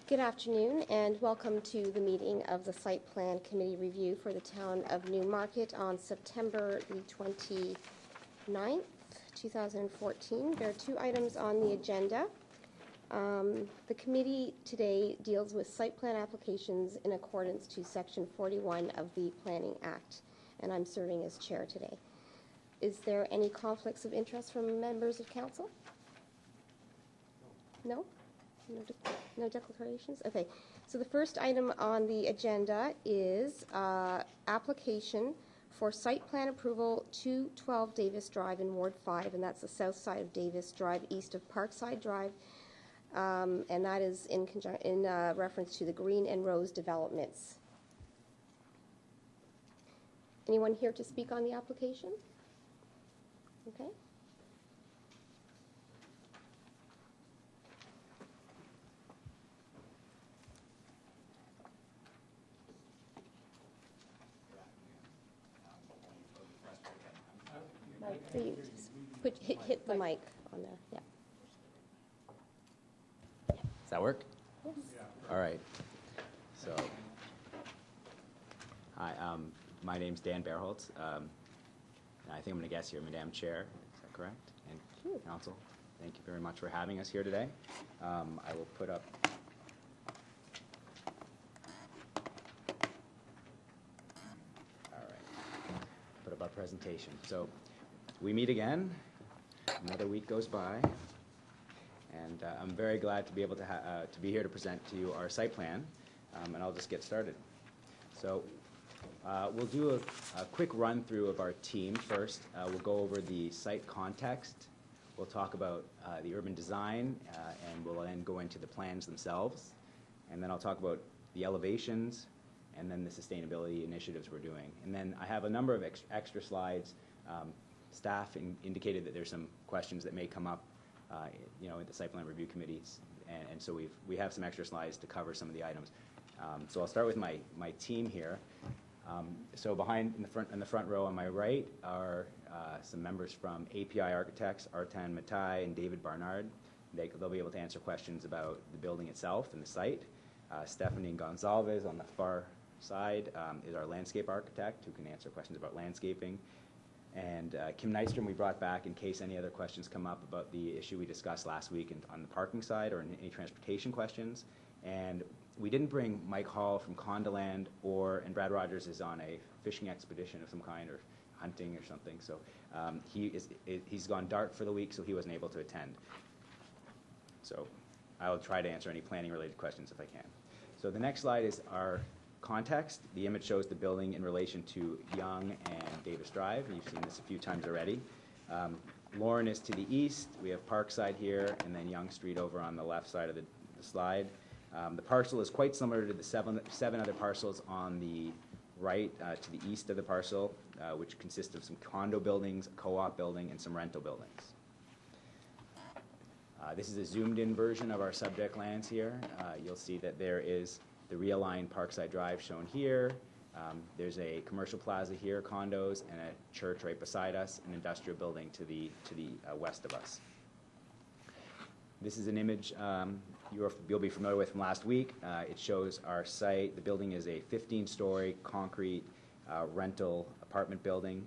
Good afternoon and welcome to the meeting of the Site Plan Committee Review for the Town of Newmarket on September the 29th, 2014. There are two items on the agenda. The committee today deals with site plan applications in accordance to Section 41 of the Planning Act, and I'm serving as chair today. Is there any conflicts of interest from members of council? No? No declarations? Okay. So the first item on the agenda is application for site plan approval 212 Davis Drive in Ward 5, and that's the south side of Davis Drive, east of Parkside Drive, and that is in reference to the Green and Rose developments. Anyone here to speak on the application? Okay. So you hit the mic on there. Yeah. Does that work? Yes. All right. So, hi. My name's Dan Bearholtz. And I think I'm going to guess you're Madam Chair. Is that correct? And Council, thank you very much for having us here today. I will put up. All right. Put up our presentation. So. We meet again. Another week goes by, and I'm very glad to be able to be here to present to you our site plan, and I'll just get started. So we'll do a quick run through of our team first. We'll go over the site context. We'll talk about the urban design, and we'll then go into the plans themselves, and then I'll talk about the elevations, and then the sustainability initiatives we're doing. And then I have a number of extra slides. Staff indicated that there's some questions that may come up, at the site plan review committees, and so we have some extra slides to cover some of the items. So I'll start with my team here. So behind in the front row on my right are some members from API Architects, Artan Matai and David Barnard. They'll be able to answer questions about the building itself and the site. Stephanie Gonzalez on the far side is our landscape architect who can answer questions about landscaping. And Kim Nystrom we brought back in case any other questions come up about the issue we discussed last week on the parking side or any transportation questions. And we didn't bring Mike Hall from Condaland and Brad Rogers is on a fishing expedition of some kind or hunting or something. So he's gone dark for the week, so he wasn't able to attend. So I'll try to answer any planning related questions if I can. So the next slide is our context. The image shows the building in relation to Yonge and Davis Drive. You've seen this a few times already. Lauren is to the east. We have Parkside here, and then Yonge Street over on the left side of the slide. The parcel is quite similar to the seven other parcels on the right to the east of the parcel, which consist of some condo buildings, a co-op building, and some rental buildings. This is a zoomed-in version of our subject lands here. You'll see that there is the realigned Parkside Drive shown here. There's a commercial plaza here, condos, and a church right beside us, an industrial building to the west of us. This is an image you'll be familiar with from last week. It shows our site. The building is a 15-story concrete rental apartment building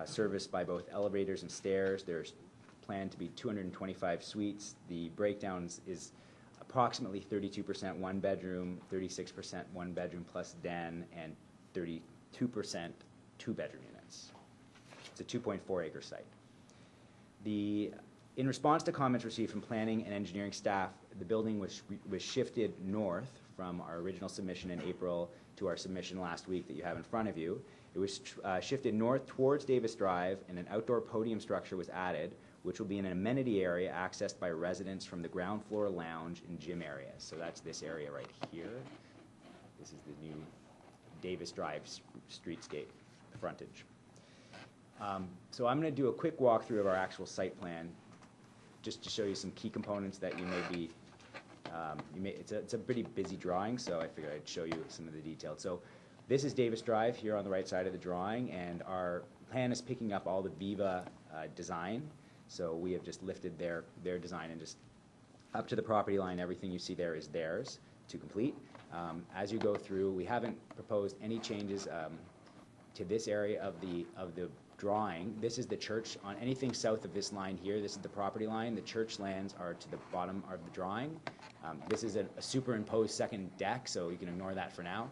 serviced by both elevators and stairs. There's planned to be 225 suites. The breakdowns is approximately 32% one bedroom, 36% one bedroom plus den, and 32% two bedroom units. It's a 2.4 acre site. In response to comments received from planning and engineering staff, the building was shifted north from our original submission in April to our submission last week that you have in front of you. It was shifted north towards Davis Drive, and an outdoor podium structure was added, which will be in an amenity area accessed by residents from the ground floor lounge and gym areas. So that's this area right here. This is the new Davis Drive streetscape frontage. So I'm going to do a quick walkthrough of our actual site plan just to show you some key components that you may be, it's a pretty busy drawing, so I figured I'd show you some of the details. So this is Davis Drive here on the right side of the drawing, and our plan is picking up all the Viva design. So we have just lifted their design and just up to the property line, everything you see there is theirs. to complete. As you go through, we haven't proposed any changes to this area of the drawing. This is the church. On anything south of this line here, this is the property line. The church lands are to the bottom of the drawing. This is a superimposed second deck, so you can ignore that for now.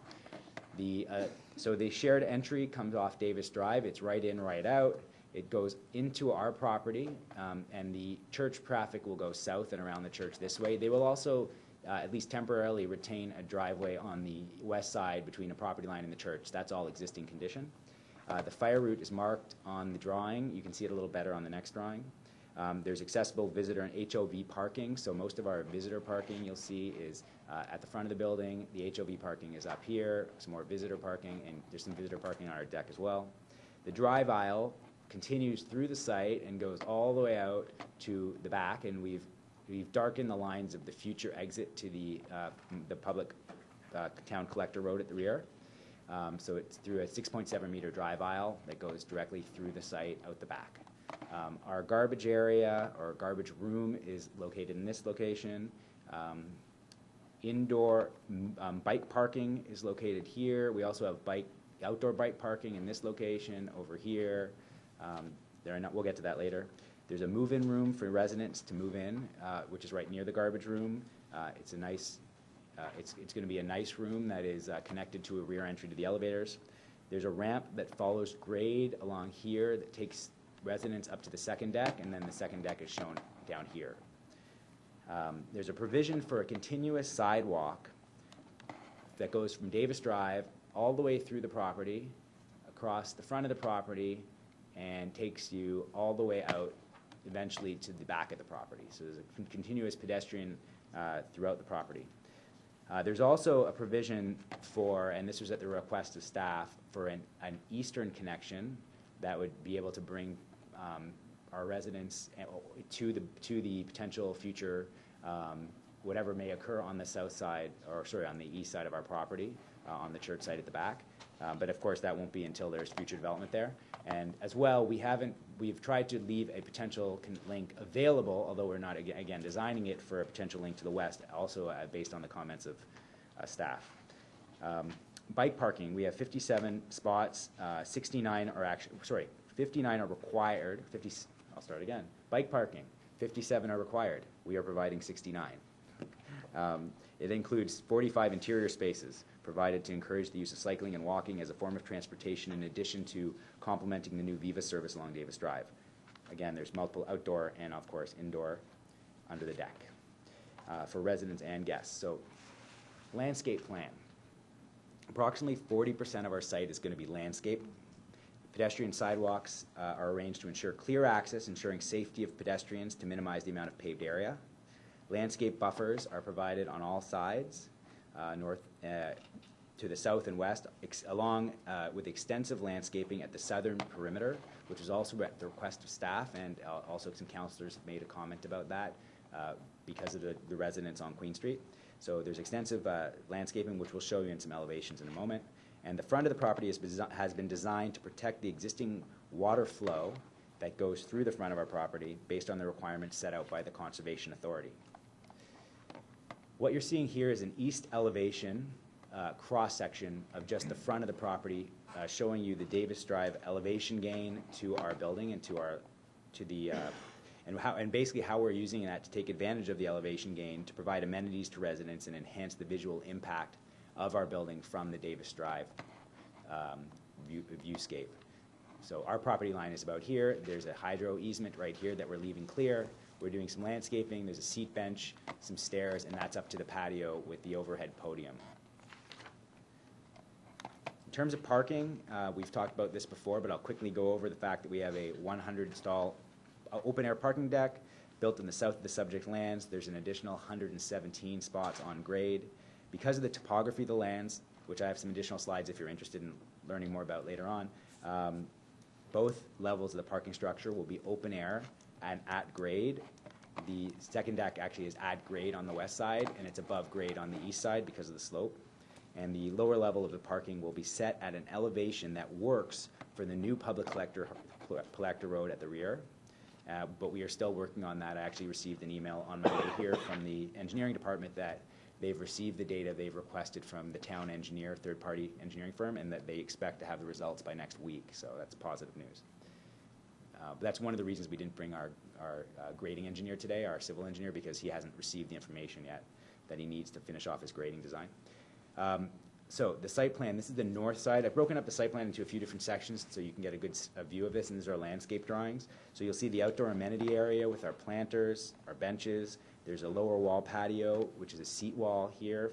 So the shared entry comes off Davis Drive. It's right in, right out. It goes into our property, and the church traffic will go south and around the church this way. They will also, at least temporarily, retain a driveway on the west side between the property line and the church. That's all existing condition. The fire route is marked on the drawing. You can see it a little better on the next drawing. There's accessible visitor and HOV parking, so most of our visitor parking you'll see is at the front of the building. The HOV parking is up here, some more visitor parking, and there's some visitor parking on our deck as well. The drive aisle continues through the site and goes all the way out to the back, and we've darkened the lines of the future exit to the public town collector road at the rear. So it's through a 6.7 meter drive aisle that goes directly through the site out the back. Our garbage area or garbage room is located in this location. Indoor bike parking is located here. We also have outdoor bike parking in this location over here. We'll get to that later. There's a move-in room for residents to move in, which is right near the garbage room. It's going to be a nice room that is connected to a rear entry to the elevators. There's a ramp that follows grade along here that takes residents up to the second deck, and then the second deck is shown down here. There's a provision for a continuous sidewalk that goes from Davis Drive all the way through the property, across the front of the property, and takes you all the way out eventually to the back of the property. So there's a continuous pedestrian throughout the property. There's also a provision for, and this was at the request of staff, for an eastern connection that would be able to bring our residents to the potential future whatever may occur on the south side, or sorry, on the east side of our property, on the church site at the back. But of course, that won't be until there's future development there. And as well, we've tried to leave a potential link available, although we're not, again, designing it for a potential link to the west, also based on the comments of staff. Bike parking, we have 57 spots, 59 are actually, sorry, 59 are required, I'll start again. Bike parking, 57 are required. We are providing 69. It includes 45 interior spaces provided to encourage the use of cycling and walking as a form of transportation, in addition to complementing the new Viva service along Davis Drive. Again, there's multiple outdoor and, of course, indoor under the deck for residents and guests. So, landscape plan. Approximately 40% of our site is going to be landscape. Pedestrian sidewalks are arranged to ensure clear access, ensuring safety of pedestrians to minimize the amount of paved area. Landscape buffers are provided on all sides, north to the south and west, along with extensive landscaping at the southern perimeter, which is also at the request of staff, and also some councillors have made a comment about that because of the residents on Queen Street. So there's extensive landscaping, which we'll show you in some elevations in a moment. And the front of the property has been designed to protect the existing water flow that goes through the front of our property based on the requirements set out by the Conservation Authority. What you're seeing here is an east elevation cross-section of just the front of the property, showing you the Davis Drive elevation gain to our building and and basically how we're using that to take advantage of the elevation gain to provide amenities to residents and enhance the visual impact of our building from the Davis Drive viewscape. So our property line is about here. There's a hydro easement right here that we're leaving clear. We're doing some landscaping. There's a seat bench, some stairs, and that's up to the patio with the overhead podium. In terms of parking, we've talked about this before, but I'll quickly go over the fact that we have a 100-stall open-air parking deck built in the south of the subject lands. There's an additional 117 spots on grade. Because of the topography of the lands, which I have some additional slides if you're interested in learning more about later on, both levels of the parking structure will be open air and at grade. The second deck actually is at grade on the west side, and it's above grade on the east side because of the slope. And the lower level of the parking will be set at an elevation that works for the new public collector road at the rear. But we are still working on that. I actually received an email on my way here from the engineering department that they've received the data they've requested from the town engineer, third-party engineering firm, and that they expect to have the results by next week. So that's positive news. But that's one of the reasons we didn't bring our grading engineer today, our civil engineer, because he hasn't received the information yet that he needs to finish off his grading design. So the site plan, this is the north side. I've broken up the site plan into a few different sections so you can get a good view of this, and these are landscape drawings. So you'll see the outdoor amenity area with our planters, our benches. There's a lower wall patio, which is a seat wall here.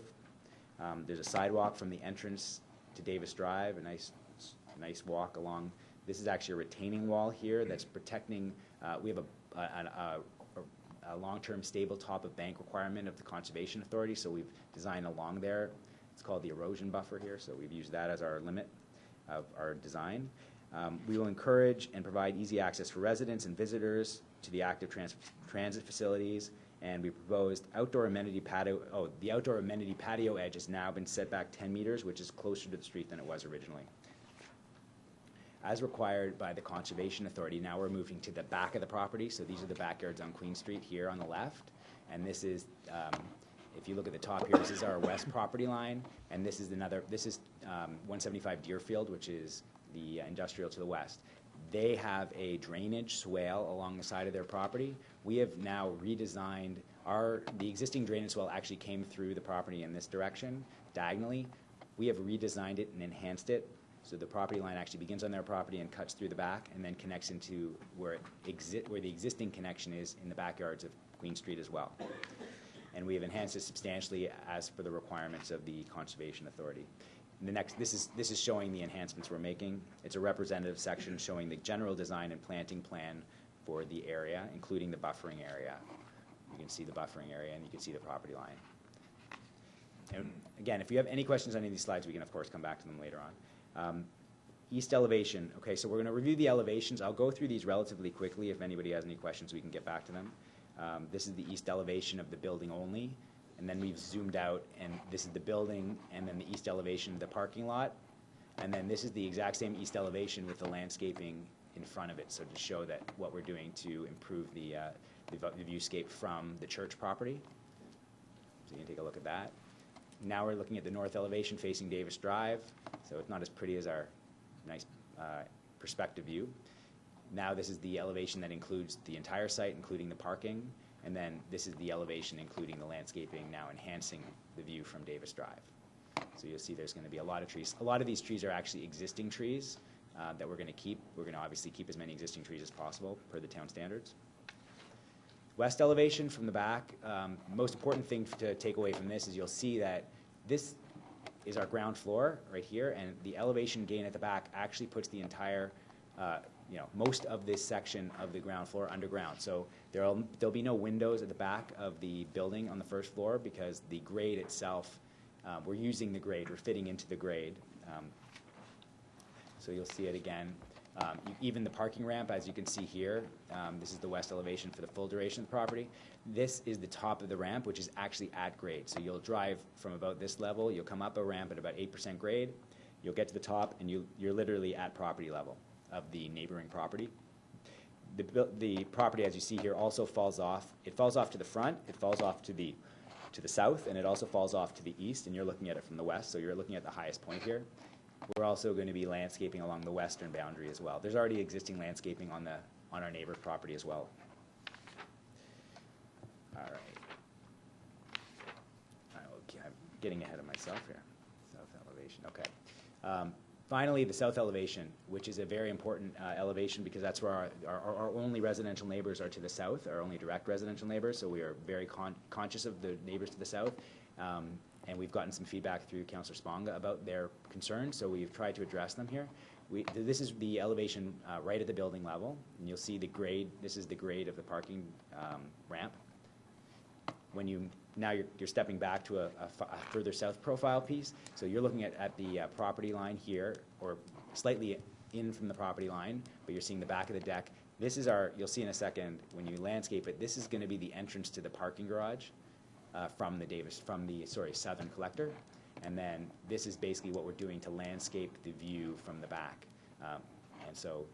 There's a sidewalk from the entrance to Davis Drive, a nice walk along. This is actually a retaining wall here that's protecting, we have a long-term stable top of bank requirement of the Conservation Authority, so we've designed along there. It's called the erosion buffer here, so we've used that as our limit of our design. We will encourage and provide easy access for residents and visitors to the active transit facilities, and we proposed outdoor amenity patio. Oh, the outdoor amenity patio edge has now been set back 10 meters, which is closer to the street than it was originally. As required by the Conservation Authority, now we're moving to the back of the property. So these are the backyards on Queen Street here on the left. And this is, if you look at the top here, this is our west property line. And this is 175 Deerfield, which is the industrial to the west. They have a drainage swale along the side of their property. We have now redesigned the existing drainage swale actually came through the property in this direction, diagonally. We have redesigned it and enhanced it. So the property line actually begins on their property and cuts through the back and then connects into where the existing connection is in the backyards of Queen Street as well. And we have enhanced it substantially as per the requirements of the Conservation Authority. This is showing the enhancements we're making. It's a representative section showing the general design and planting plan for the area, including the buffering area. You can see the buffering area and you can see the property line. And again, if you have any questions on any of these slides, we can of course come back to them later on. East elevation. Okay, so we're going to review the elevations. I'll go through these relatively quickly. If anybody has any questions, we can get back to them. This is the east elevation of the building only, and then we've zoomed out, and this is the building, and then the east elevation of the parking lot, and then this is the exact same east elevation with the landscaping in front of it, so to show that what we're doing to improve the viewscape from the church property. So you can take a look at that. Now we're looking at the north elevation facing Davis Drive, so it's not as pretty as our nice perspective view. Now this is the elevation that includes the entire site, including the parking, and then this is the elevation including the landscaping, now enhancing the view from Davis Drive. So you'll see there's going to be a lot of trees. A lot of these trees are actually existing trees that we're going to keep. We're going to obviously keep as many existing trees as possible per the town standards. West elevation from the back, most important thing to take away from this is you'll see that this is our ground floor right here, and the elevation gain at the back actually puts the entire, most of this section of the ground floor underground. So there'll be no windows at the back of the building on the first floor because the grade itself, we're using the grade, we're fitting into the grade. So you'll see it again. Even the parking ramp, as you can see here, this is the west elevation for the full duration of the property. This is the top of the ramp, which is actually at grade. So you'll drive from about this level, you'll come up a ramp at about 8% grade, you'll get to the top, and you're literally at property level of the neighboring property. The property, as you see here, also falls off. It falls off to the front, it falls off to the south, and it also falls off to the east, and you're looking at it from the west, so you're looking at the highest point here. We're also going to be landscaping along the western boundary as well. There's already existing landscaping on our neighbor's property as well. All right. I'm getting ahead of myself here. South elevation. Okay. Finally, the south elevation, which is a very important elevation because that's where our only residential neighbors are to the south, our only direct residential neighbors. So we are very conscious of the neighbors to the south. And we've gotten some feedback through Councillor Sponga about their concerns, so we've tried to address them here. This is the elevation right at the building level, and you'll see the grade. This is the grade of the parking ramp. When you're stepping back to a further south profile piece, so you're looking at the property line here, or slightly in from the property line, but you're seeing the back of the deck. This is you'll see in a second when you landscape it, this is going to be the entrance to the parking garage. From the southern collector, and then this is basically what we're doing to landscape the view from the back. And so,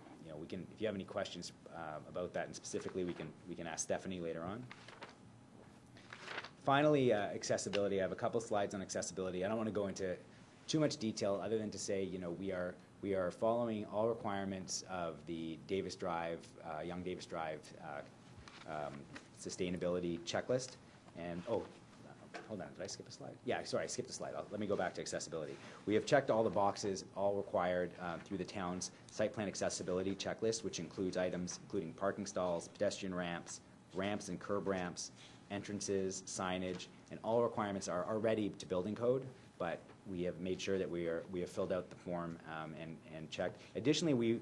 we can, if you have any questions about that, and specifically, we can ask Stephanie later on. finally, accessibility. I have a couple slides on accessibility. I don't want to go into too much detail other than to say, you know, we are following all requirements of the Davis Drive, Young Davis Drive sustainability checklist. And, hold on, did I skip a slide? Yeah, sorry, I skipped a slide. Let me go back to accessibility. We have checked all the boxes, all required through the town's site plan accessibility checklist, which includes items including parking stalls, pedestrian ramps, ramps and curb ramps, entrances, signage, and all requirements are already to building code, but we have made sure that we have filled out the form and checked. Additionally, we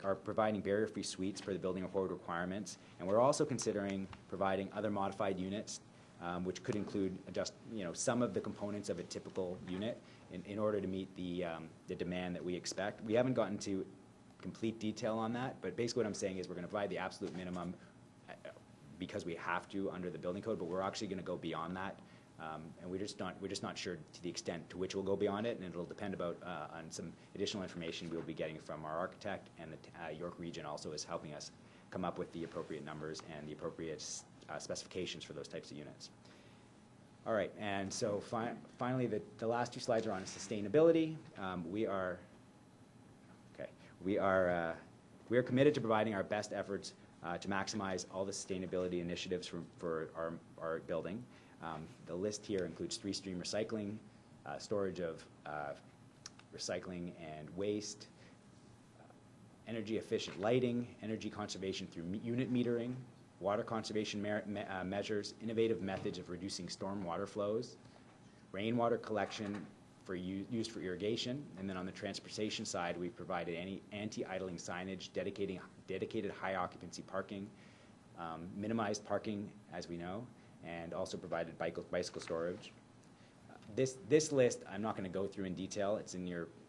are providing barrier-free suites for the building code requirements, and we're also considering providing other modified units, which could include just, you know, some of the components of a typical unit in order to meet the demand that we expect. We haven't gotten to complete detail on that, but basically what I'm saying is we're going to provide the absolute minimum because we have to under the building code, but we're actually going to go beyond that, and we're just not sure to the extent to which we'll go beyond it, and it'll depend on some additional information we'll be getting from our architect, and the York Region also is helping us come up with the appropriate numbers and the appropriate specifications for those types of units. All right, and so finally, the last two slides are on sustainability. We are committed to providing our best efforts to maximize all the sustainability initiatives for our building. The list here includes 3-stream recycling, storage of recycling and waste, energy efficient lighting, energy conservation through unit metering, water conservation measures, innovative methods of reducing storm water flows, rainwater collection used for irrigation, and then on the transportation side, we've provided any anti-idling signage, dedicated high occupancy parking, minimized parking, as we know, and also provided bicycle storage. This list, I'm not going to go through in detail.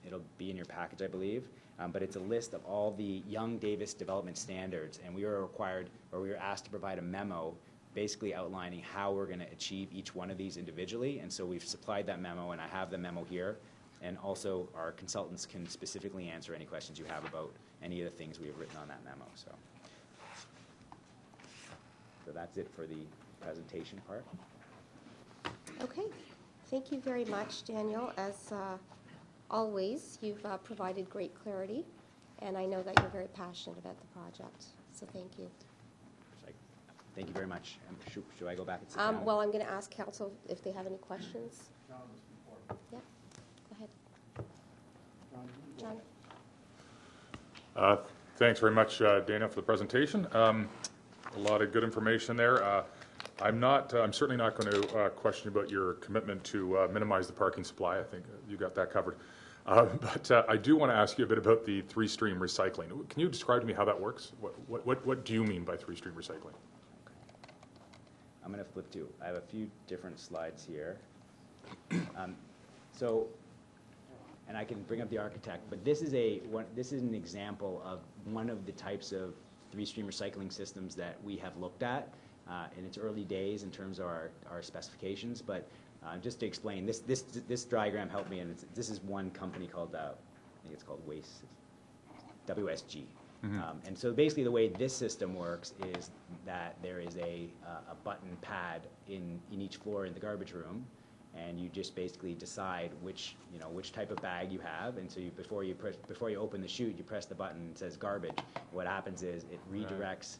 It'll be in your package, I believe. But it's a list of all the Young Davis development standards, and we were asked to provide a memo basically outlining how we're going to achieve each one of these individually, and so we've supplied that memo, and I have the memo here, and also our consultants can specifically answer any questions you have about any of the things we have written on that memo. So that's it for the presentation part. Okay, thank you very much, Daniel. As always, you've provided great clarity, and I know that you're very passionate about the project, so thank you. Thank you very much. Should I go back and sit down? Well, I'm going to ask council if they have any questions. Yeah, go ahead. John? Thanks very much, Dana, for the presentation. A lot of good information there. I'm certainly not going to question about your commitment to minimize the parking supply. I think you got that covered. But I do want to ask you a bit about the 3-stream recycling. Can you describe to me how that works? What do you mean by 3-stream recycling? I'm going to flip to. I have a few different slides here. And I can bring up the architect, but this is an example of one of the types of 3-stream recycling systems that we have looked at in its early days in terms of our specifications. But just to explain, this diagram helped me, and this is one company called I think it's called WSG. Mm-hmm. And so basically the way this system works is that there is a button pad in each floor in the garbage room, and you just basically decide which type of bag you have, and so before you open the chute, you press the button and it says garbage. What happens is it redirects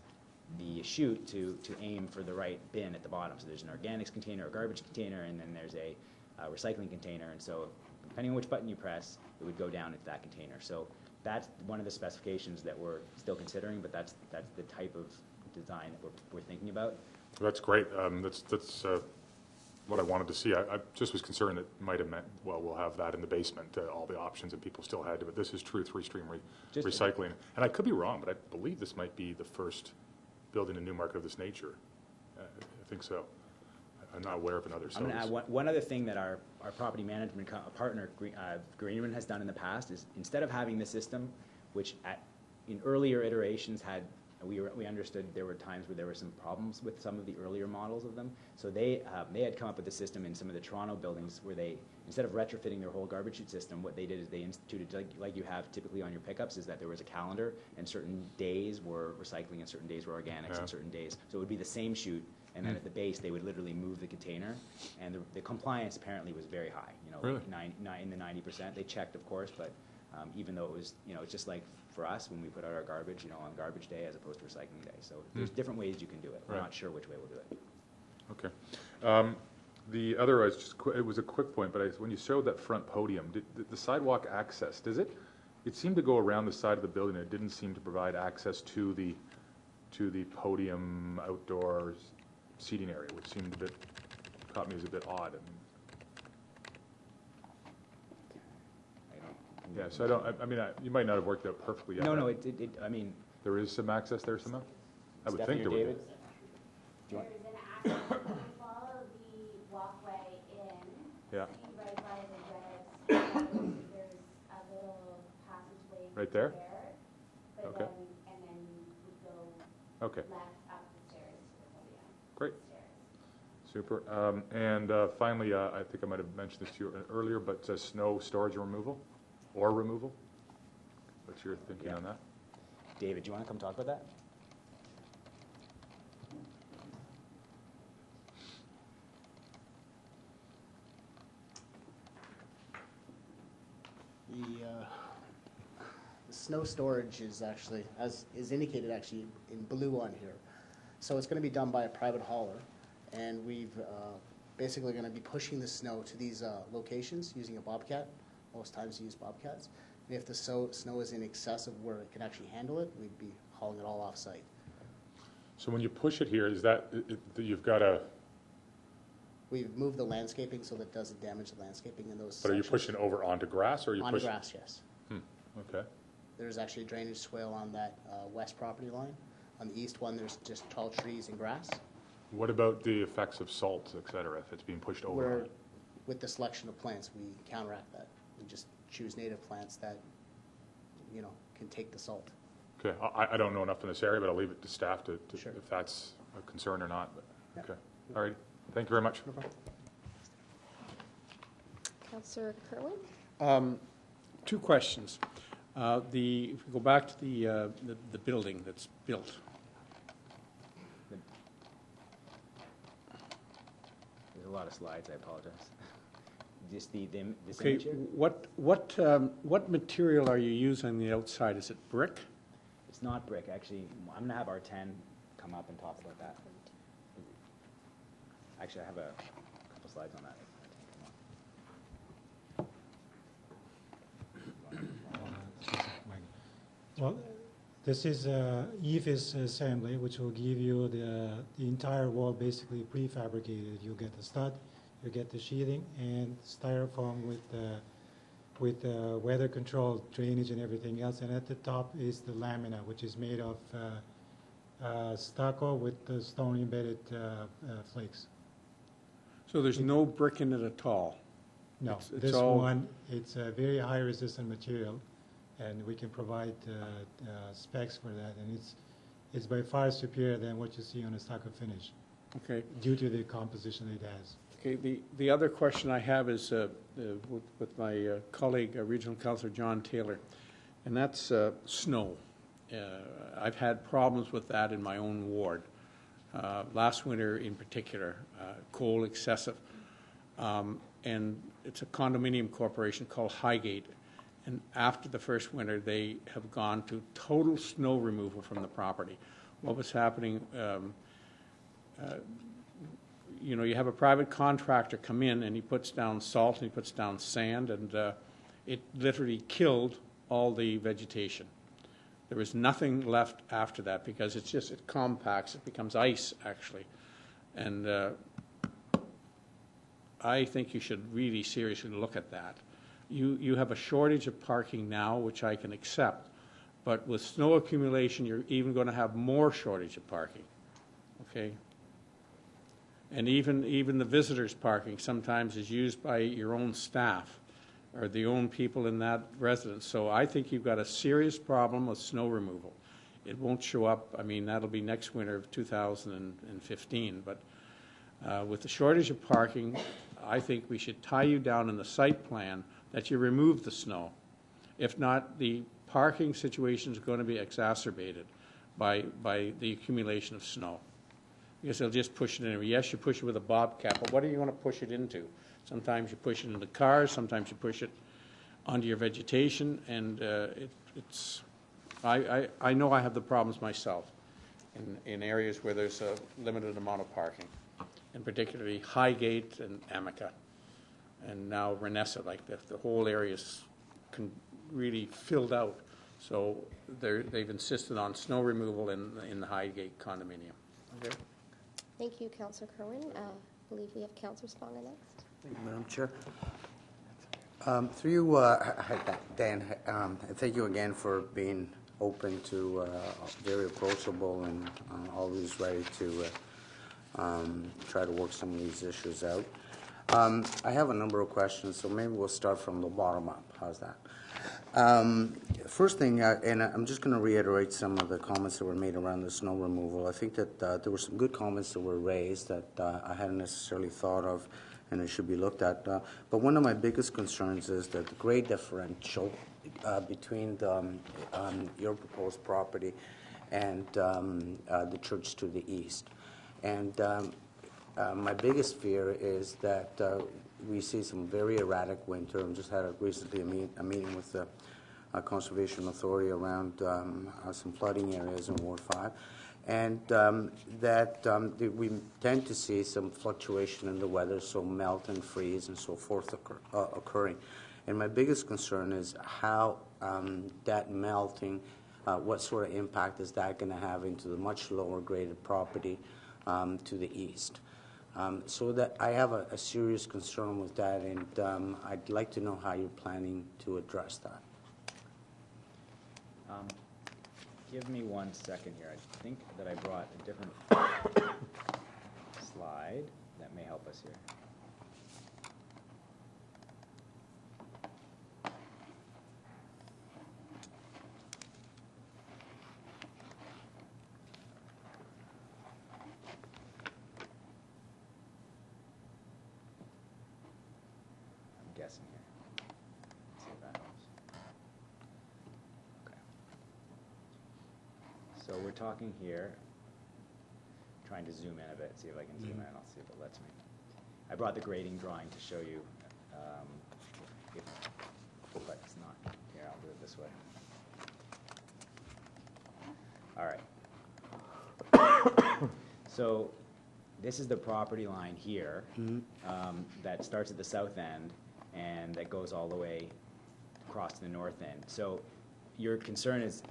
the chute to aim for the right bin at the bottom. So there's an organics container, a garbage container, and then there's a recycling container, and so depending on which button you press, it would go down into that container. So that's one of the specifications that we're still considering, but that's the type of design that we're thinking about. That's great. That's what I wanted to see. I just was concerned it might have meant, well, we'll have that in the basement, all the options, and people still had to, but this is true 3-stream recycling. And I could be wrong, but I believe this might be the first building in Newmarket of this nature. I think so. I'm not aware of another. I'm going to add one other thing that our property management partner, Greenman, has done in the past is instead of having the system, which in earlier iterations we understood there were times where there were some problems with some of the earlier models of them. So they had come up with a system in some of the Toronto buildings where they, instead of retrofitting their whole garbage chute system, what they did is they instituted, like you have typically on your pickups, is that there was a calendar, and certain days were recycling and certain days were organics and certain days. So it would be the same chute and then at the base, they would literally move the container, and the compliance apparently was very high, you know, Really? in the 90%. They checked, of course, but even though it was, you know, it's just like for us, when we put out our garbage, you know, on garbage day as opposed to recycling day. So there's different ways you can do it. We're Right. not sure which way we'll do it. Okay. The other was just, it was a quick point, but when you showed that front podium, did the sidewalk access, it seemed to go around the side of the building, it didn't seem to provide access to the podium outdoor seating area, which seemed caught me as a bit odd. Yeah, so I mean, you might not have worked out perfectly yet. No, I mean, There is some access there somehow? I would Stephanie think or there would David? be. Do you want- There's an access, if you follow the walkway in, Yeah. right by the red, there's a little passageway. Right there? But Okay. then, and then you would go Okay, left up the stairs to the podium. great. Stairs. Super. And finally, I think I might have mentioned this to you earlier, but snow storage and removal, or removal? What's your thinking Yeah. on that? David, do you want to come talk about that? The snow storage is actually, as is indicated actually in blue on here. So it's going to be done by a private hauler, and we've basically going to be pushing the snow to these locations using a bobcat. Most times we use bobcats. And if the snow is in excess of where it can actually handle it, we'd be hauling it all off-site. So when you push it here, is that you've got a, We've moved the landscaping so that it doesn't damage the landscaping in those but are you sections. pushing over onto grass, or are you On pushing? grass, yes. Okay. There's actually a drainage swale on that west property line. On the east one, there's just tall trees and grass. What about the effects of salt, et cetera, if it's being pushed over? Where, with the selection of plants, we counteract that. We just choose native plants that, you know, can take the salt. Okay, I don't know enough in this area, but I'll leave it to staff to Sure. if that's a concern or not, but, Yeah. okay. All right, thank you very much. Councillor Kerwin? Two questions. If we go back to the building that's built, There's a lot of slides, I apologize. Just this okay, image here? what material are you using on the outside? Is it brick? It's not brick, actually. I'm gonna have our 10 come up and talk about that. Actually, I have a couple slides on that. Well, this is EFIS assembly, which will give you the entire wall basically prefabricated. You get the stud, you get the sheathing, and styrofoam with weather-controlled drainage and everything else. And at the top is the lamina, which is made of stucco with the stone-embedded flakes. So there's no brick in it at all? No, It's this all- one, it's a very high-resistant material, and we can provide specs for that, and it's by far superior than what you see on a stucco finish, Okay. due to the composition it has. Okay, the other question I have is with my colleague, Regional Councillor John Taylor, and that's snow. I've had problems with that in my own ward. Last winter in particular, cold, excessive. And it's a condominium corporation called Highgate. And after the first winter, they have gone to total snow removal from the property. What was happening, you know, you have a private contractor come in and he puts down salt and he puts down sand, and it literally killed all the vegetation. There was nothing left after that because it's just, it compacts, it becomes ice actually. And I think you should really seriously look at that. You have a shortage of parking now, which I can accept, but with snow accumulation, you're even going to have more shortage of parking, okay? And even the visitors' parking sometimes is used by your own staff or the own people in that residence. So I think you've got a serious problem with snow removal. It won't show up, I mean, that'll be next winter of 2015, but with the shortage of parking, I think we should tie you down in the site plan that you remove the snow. If not, the parking situation is going to be exacerbated by the accumulation of snow. because they'll just push it in. Yes, you push it with a bobcat, but what do you want to push it into? Sometimes you push it into cars, sometimes you push it onto your vegetation, and I know I have the problems myself in areas where there's a limited amount of parking, and particularly Highgate and Amica, and now Renessa, like the whole area's really filled out. So they've insisted on snow removal in the Highgate condominium. Okay. Thank you, Councillor Kerwin. I believe we have Councillor Sponga next. Thank you, Madam Chair. Through you, Dan, thank you again for being open to, very approachable, and always ready to try to work some of these issues out. I have a number of questions, so maybe we'll start from the bottom up. How's that? First thing, and I'm just going to reiterate some of the comments that were made around the snow removal. I think that there were some good comments that were raised that I hadn't necessarily thought of, and it should be looked at. But one of my biggest concerns is that the grade differential between your proposed property and the church to the east. And my biggest fear is that we see some very erratic winter. I just had recently a meeting with the Conservation Authority around some flooding areas in Ward 5, and we tend to see some fluctuation in the weather, so melt and freeze and so forth occurring. And my biggest concern is how that melting, what sort of impact is that going to have into the much lower graded property to the east. So that I have a serious concern with that, and I'd like to know how you're planning to address that. Give me 1 second here. I think that I brought a different slide that may help us here. I'm guessing here. Let's see if that helps. Okay. So we're talking here, trying to zoom in a bit, see if I can zoom in, I'll see if it lets me. I brought the grading drawing to show you, but it's not. Here, I'll do it this way. All right. So this is the property line here that starts at the south end and that goes all the way across to the north end. So your concern is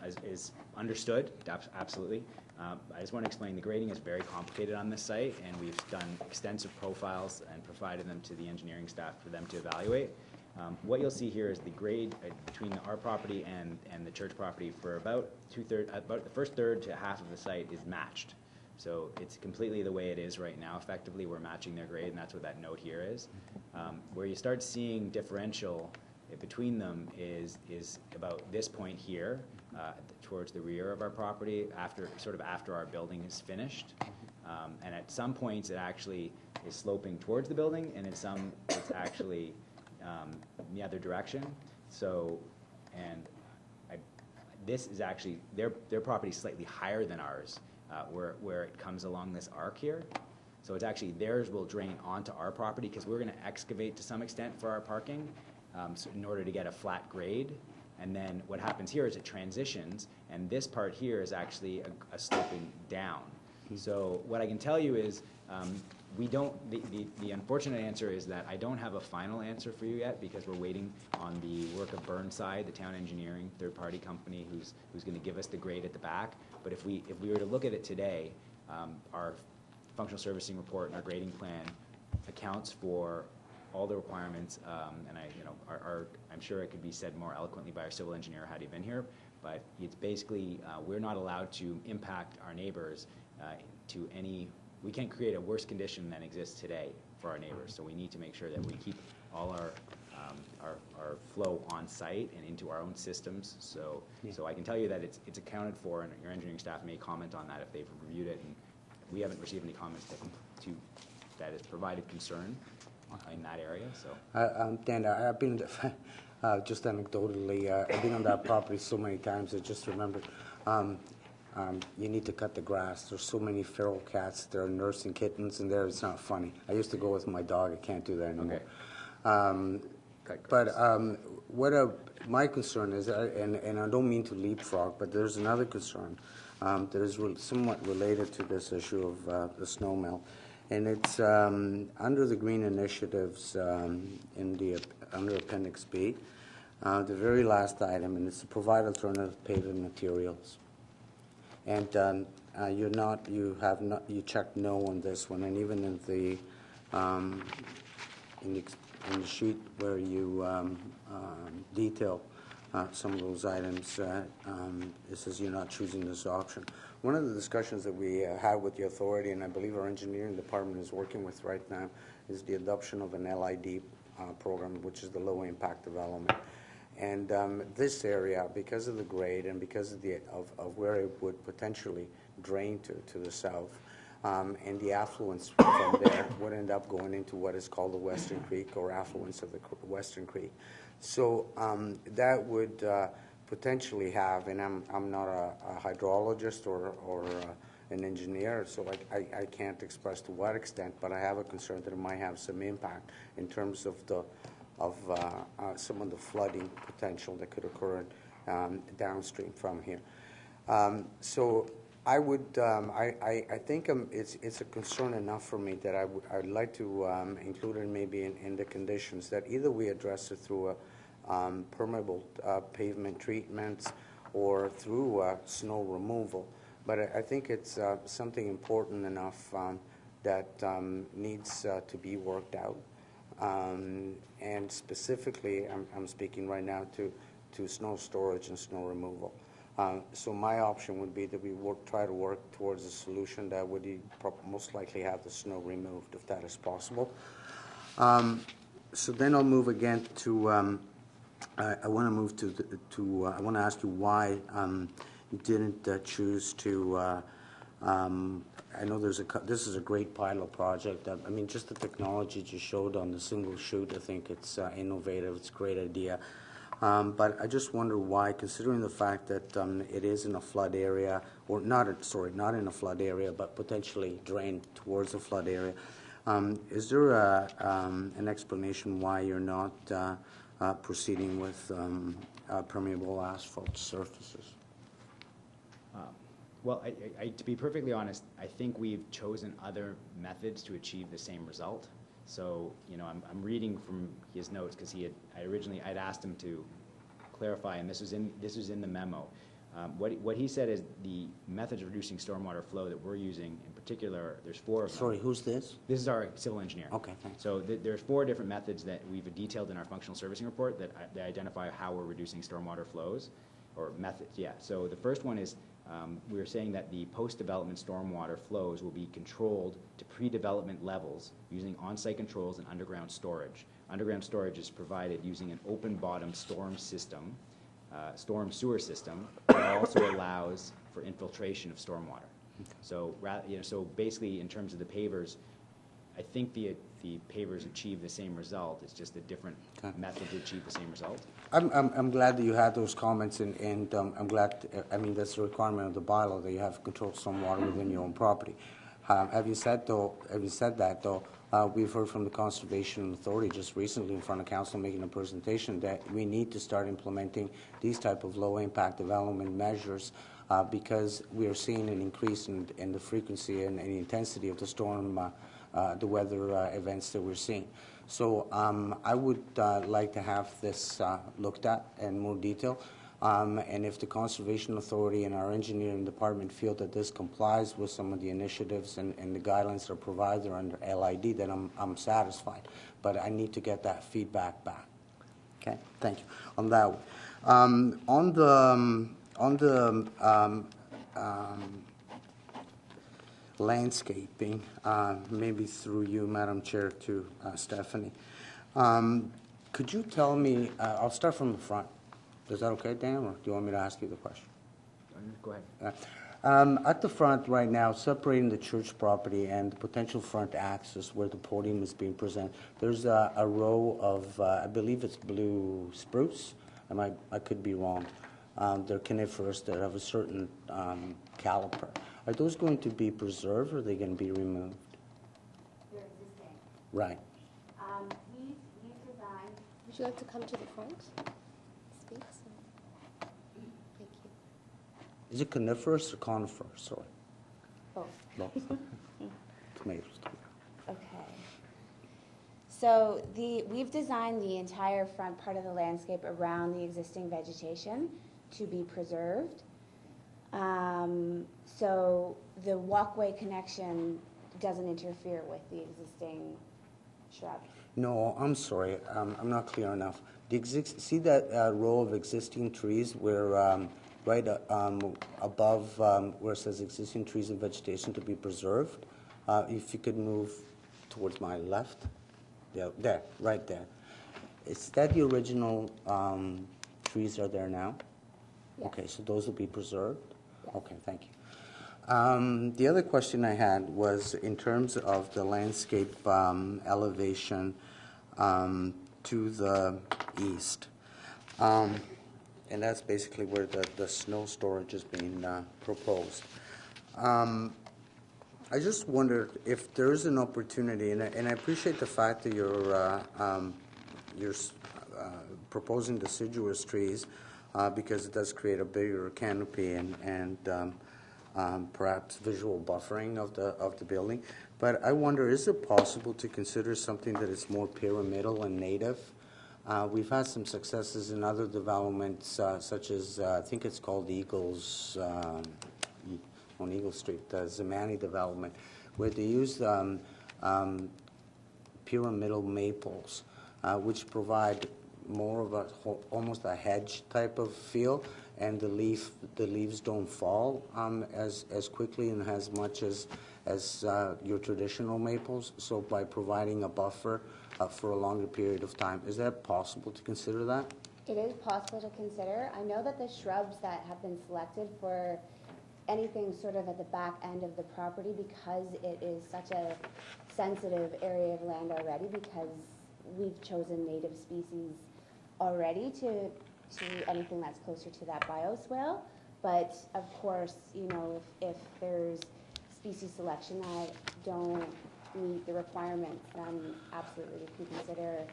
understood, absolutely. I just want to explain the grading is very complicated on this site, and we've done extensive profiles and provided them to the engineering staff for them to evaluate. What you'll see here is the grade between our property and the church property for about about the first third to half of the site is matched. So it's completely the way it is right now. Effectively, we're matching their grade, and that's what that note here is. Where you start seeing differential between them is about this point here, towards the rear of our property, after our building is finished. And at some points, it actually is sloping towards the building, and it's actually in the other direction. So, this is actually their property is slightly higher than ours, where it comes along this arc here. So it's actually theirs will drain onto our property because we're going to excavate to some extent for our parking, so in order to get a flat grade. And then what happens here is it transitions, and this part here is actually a sloping down. So what I can tell you is we don't. The unfortunate answer is that I don't have a final answer for you yet because we're waiting on the work of Burnside, the town engineering third-party company, who's going to give us the grade at the back. But if we were to look at it today, our functional servicing report and our grading plan accounts for all the requirements, and I'm sure it could be said more eloquently by our civil engineer had he been here. But it's basically we're not allowed to impact our neighbors to any. We can't create a worse condition than exists today for our neighbors. So we need to make sure that we keep all our flow on site and into our own systems. So I can tell you that it's accounted for, and your engineering staff may comment on that if they've reviewed it. And we haven't received any comments that has provided concern in that area. So Dan, I've been just anecdotally, I've been on that property so many times. I just remembered. you need to cut the grass. There's so many feral cats. There are nursing kittens in there. It's not funny. I used to go with my dog. I can't do that anymore. My concern is, and I don't mean to leapfrog, but there's another concern that is somewhat related to this issue of the snow melt, and it's under the green initiatives under Appendix B, the very last item, and it's to provide alternative paving materials. And you checked no on this one, and even in the sheet where you detail some of those items, it says you're not choosing this option. One of the discussions that we had with the authority, and I believe our engineering department is working with right now, is the adoption of an LID program, which is the low impact development. And this area, because of the grade and because of where it would potentially drain to the south, and the affluence from there would end up going into what is called the Western Creek, or affluence of the Western Creek. So that would potentially have, and I'm not a hydrologist or an engineer, so I can't express to what extent, but I have a concern that it might have some impact in terms of some of the flooding potential that could occur downstream from here. So I would, I think it's a concern enough for me that I'd like to include it maybe in the conditions that either we address it through permeable pavement treatments or through snow removal. But I think it's something important enough that needs to be worked out. And specifically, I'm speaking right now to snow storage and snow removal. So my option would be that we try to work towards a solution that would most likely have the snow removed, if that is possible. So then I'll move again to, I want to move I want to ask you why you didn't choose to, I know this is a great pilot project. I mean, just the technology you showed on the single chute, I think it's innovative. It's a great idea. But I just wonder why, considering the fact that it is in a flood area, or not in a flood area, but potentially drained towards a flood area. Is there an explanation why you're not proceeding with permeable asphalt surfaces? Well, to be perfectly honest, I think we've chosen other methods to achieve the same result. So, you know, I'm reading from his notes because I'd asked him to clarify, and this was in the memo. What he said is the methods of reducing stormwater flow that we're using, in particular, there's 4 of them. Sorry, who's this? This is our civil engineer. Okay, thanks. So there's 4 different methods that we've detailed in our functional servicing report that identify how we're reducing stormwater flows, or methods, yeah. So the first one is we were saying that the post-development stormwater flows will be controlled to pre-development levels using on-site controls and underground storage. Underground storage is provided using an open-bottom storm sewer system that also allows for infiltration of stormwater. Okay. So, so basically, in terms of the pavers, I think the pavers achieve the same result. It's just a different method to achieve the same result. I'm glad that you had those comments, and I'm glad. I mean, that's a requirement of the bylaw that you have control stormwater within your own property. Having said that, though, we've heard from the Conservation Authority just recently in front of council making a presentation that we need to start implementing these type of low-impact development measures because we are seeing an increase in the frequency and the intensity of the storm. The weather events that we're seeing. So I would like to have this looked at in more detail. And if the Conservation Authority and our engineering department feel that this complies with some of the initiatives and the guidelines that are provided under LID, then I'm satisfied. But I need to get that feedback back. Okay, thank you. On that one. On the landscaping, maybe through you, Madam Chair, to Stephanie. Could you tell me, I'll start from the front. Is that okay, Dan, or do you want me to ask you the question? Go ahead. At the front right now, separating the church property and the potential front access where the podium is being presented, there's a row of, I believe it's blue spruce. I could be wrong. they're coniferous that have a certain caliper. Are those going to be preserved, or are they going to be removed? They're existing. Right. We've designed, Would you like to come to the front? Speak. Thank you. Is it coniferous or conifer? Sorry. both. No. Tomatoes. Okay. So we've designed the entire front part of the landscape around the existing vegetation to be preserved. So the walkway connection doesn't interfere with the existing shrubs. No, I'm sorry. I'm not clear enough. See that row of existing trees where right above where it says existing trees and vegetation to be preserved? If you could move towards my left. Yeah, there, right there. Is that the original trees are there now? Yes. Okay, so those will be preserved? Yes. Okay, thank you. The other question I had was in terms of the landscape elevation to the east. And that's basically where the snow storage is being proposed. I just wondered if there's an opportunity, and I appreciate the fact that you're proposing deciduous trees because it does create a bigger canopy and perhaps visual buffering of the building. But I wonder, is it possible to consider something that is more pyramidal and native? We've had some successes in other developments, such as I think it's called Eagles. On Eagle Street, the Zamani development, where they used pyramidal maples, which provide more of almost a hedge type of feel, and the leaves don't fall as quickly and as much as your traditional maples. So by providing a buffer for a longer period of time, is that possible to consider that? It is possible to consider. I know that the shrubs that have been selected for anything sort of at the back end of the property, because it is such a sensitive area of land already, because we've chosen native species already to anything that's closer to that bioswale. But of course, you know, if there's species selection that don't meet the requirements, then absolutely we can consider.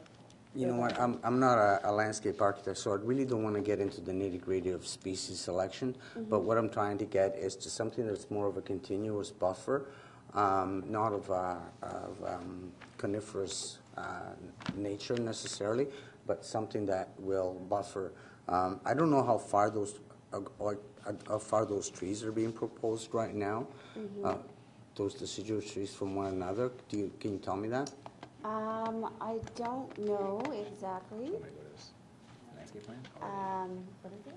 You know what, I'm not a landscape architect, so I really don't want to get into the nitty-gritty of species selection, but what I'm trying to get is to something that's more of a continuous buffer, not of coniferous nature necessarily, but something that will buffer. I don't know how far those trees are being proposed right now, those deciduous trees from one another. Can you tell me that? I don't know exactly. Let me go to this landscape plan. What is it?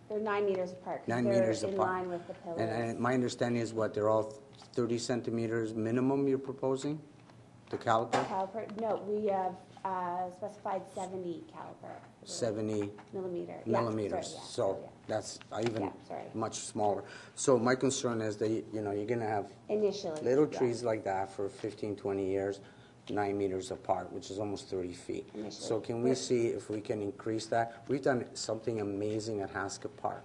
They're 9 meters apart. 9 they're meters in apart. line with the pillars. And my understanding is what, they're all 30 centimeters minimum you're proposing? The caliper? Caliper? No, we have specified 70 caliper. 70 millimeter. Yeah, millimeters. sorry, yeah, So yeah. that's even Yeah, sorry. much smaller. So my concern is that, you know, you're going to have Initially. little yeah. trees like that for 15, 20 years, 9 meters apart, which is almost 30 feet. Initially. So can we see if we can increase that? We've done something amazing at Haskell Park.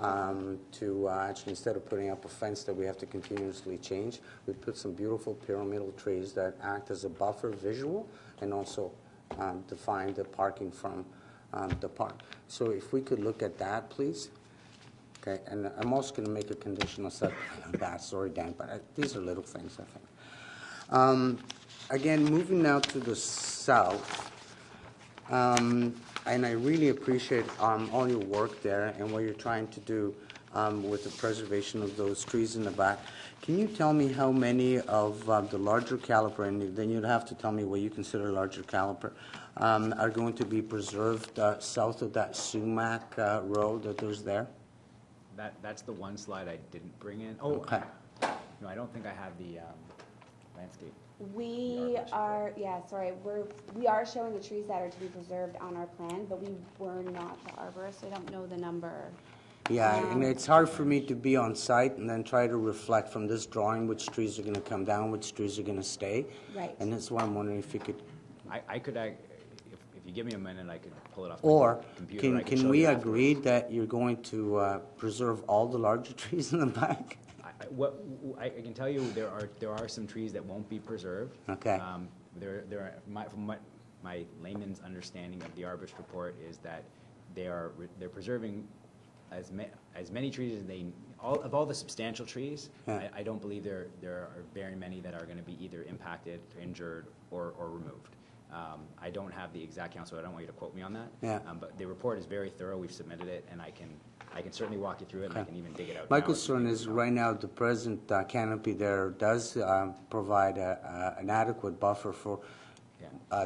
To actually, instead of putting up a fence that we have to continuously change, we put some beautiful pyramidal trees that act as a buffer visual and also define the parking from the park. So if we could look at that, please. Okay, and I'm also going to make a conditional set on that. Sorry, Dan, but these are little things, I think. Again, moving now to the south. And I really appreciate all your work there and what you're trying to do with the preservation of those trees in the back. Can you tell me how many of the larger caliper, and then you'd have to tell me what you consider larger caliper, are going to be preserved south of that sumac road that there's there? That's the one slide I didn't bring in. Oh, Okay. no, I don't think I have the landscape. We are, yeah, sorry, we are showing the trees that are to be preserved on our plan, but we were not the arborist, so I don't know the number. Yeah, and it's hard for me to be on site and then try to reflect from this drawing which trees are going to come down, which trees are going to stay. Right. And that's why I'm wondering if you could. I could, if you give me a minute, I could pull it off my Or computer. I could can show we you agree afterwards. that you're going to preserve all the larger trees in the back? I can tell you, there are some trees that won't be preserved. Okay. From what my layman's understanding of the arborist report is that they're preserving as many trees as of all the substantial trees. Yeah. I don't believe there are very many that are going to be either impacted, injured, or removed. I don't have the exact count, so I don't want you to quote me on that. Yeah. But the report is very thorough. We've submitted it, and I can certainly walk you through it, and I can even dig it out. My now. concern is right now the present canopy there does provide an adequate buffer for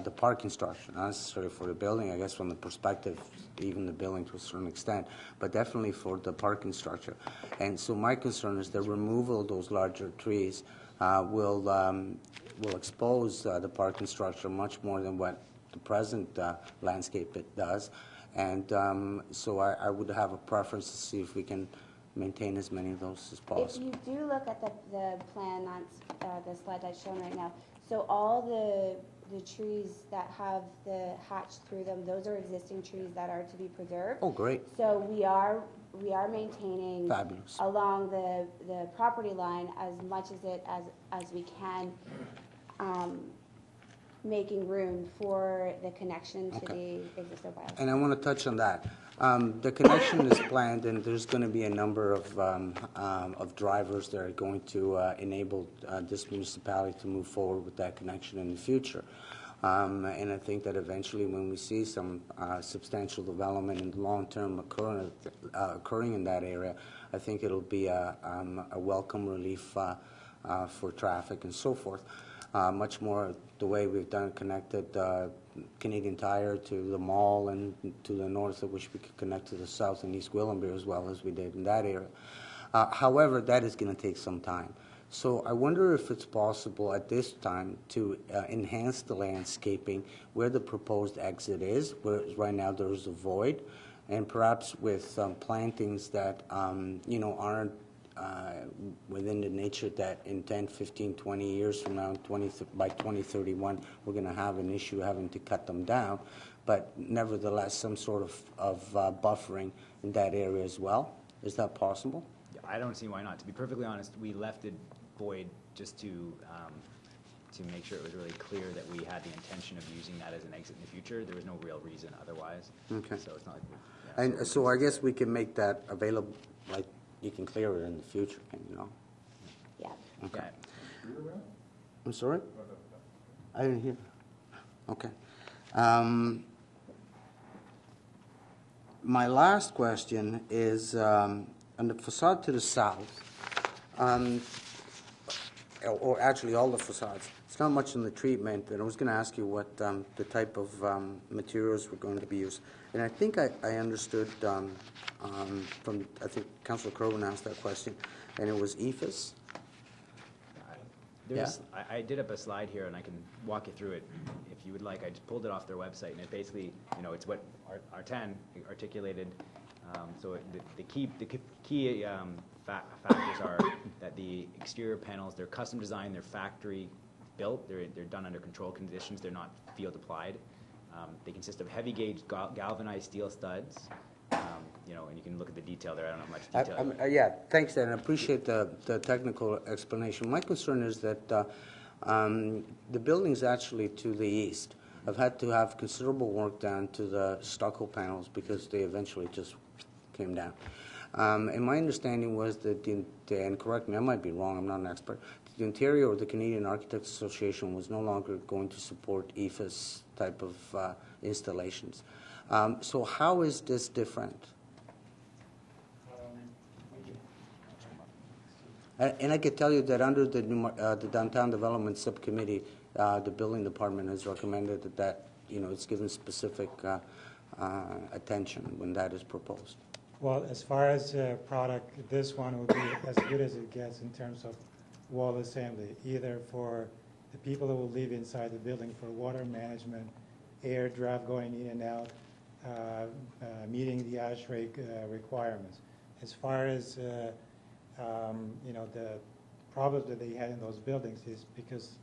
the parking structure, not necessarily for the building, I guess from the perspective, even the building to a certain extent, but definitely for the parking structure. And so my concern is the removal of those larger trees will expose the parking structure much more than what the present landscape it does. And so I would have a preference to see if we can maintain as many of those as If possible. you do look at the plan on the slide that's shown right now, so all the trees that have the hatch through them, those are existing trees that are to be preserved. Oh, great. So we are maintaining Fabulous. along the property line as much as we can, making room for the connection to the existing bylaw. And I want to touch on that. The connection is planned, and there's going to be a number of drivers that are going to enable this municipality to move forward with that connection in the future. And I think that eventually, when we see some substantial development in the long term occurring in that area, I think it'll be a welcome relief for traffic and so forth. Much more the way we've done connected Canadian Tire to the mall and to the north, of which we could connect to the south and East Gwillimbury as well as we did in that area. However, that is going to take some time. So I wonder if it's possible at this time to enhance the landscaping where the proposed exit is, where right now there is a void, and perhaps with plantings that aren't within the nature that in 10, 15, 20 years from now, by 2031, we're going to have an issue having to cut them down, but nevertheless some sort of buffering in that area as well. Is that possible? I don't see why not. To be perfectly honest, we left it void just to make sure it was really clear that we had the intention of using that as an exit in the future. There was no real reason otherwise. Okay. So it's not like And so I guess we can make that available, like you can clear it in the future, you know? Yeah. Okay. Yeah. I'm sorry? I didn't hear. Okay. My last question is on the facade to the south, or actually all the facades. It's not much in the treatment, and I was going to ask you what the type of materials were going to be used. And I think I understood from, I think Councilor Kerwin asked that question, and it was EFS? I did up a slide here, and I can walk you through it if you would like. I just pulled it off their website, and it basically, it's what Artan articulated. So the key factors are that the exterior panels, they're custom designed, they're factory built, they're done under controlled conditions, they're not field applied. They consist of heavy gauge galvanized steel studs. And you can look at the detail there. I don't have much detail. Yeah, thanks, Dan. I appreciate the technical explanation. My concern is that the buildings actually to the east have had to have considerable work done to the stucco panels because they eventually just came down. And my understanding was that, and correct me, I might be wrong, I'm not an expert, the Ontario or the Canadian Architects Association was no longer going to support EFS type of installations. So how is this different? And I can tell you that under the Downtown Development Subcommittee, the Building Department has recommended that it's given specific attention when that is proposed. Well, as far as product, this one will be as good as it gets in terms of wall assembly, either for the people who will live inside the building for water management, air draft going in and out, meeting the ASHRAE requirements. As far as the problems that they had in those buildings is because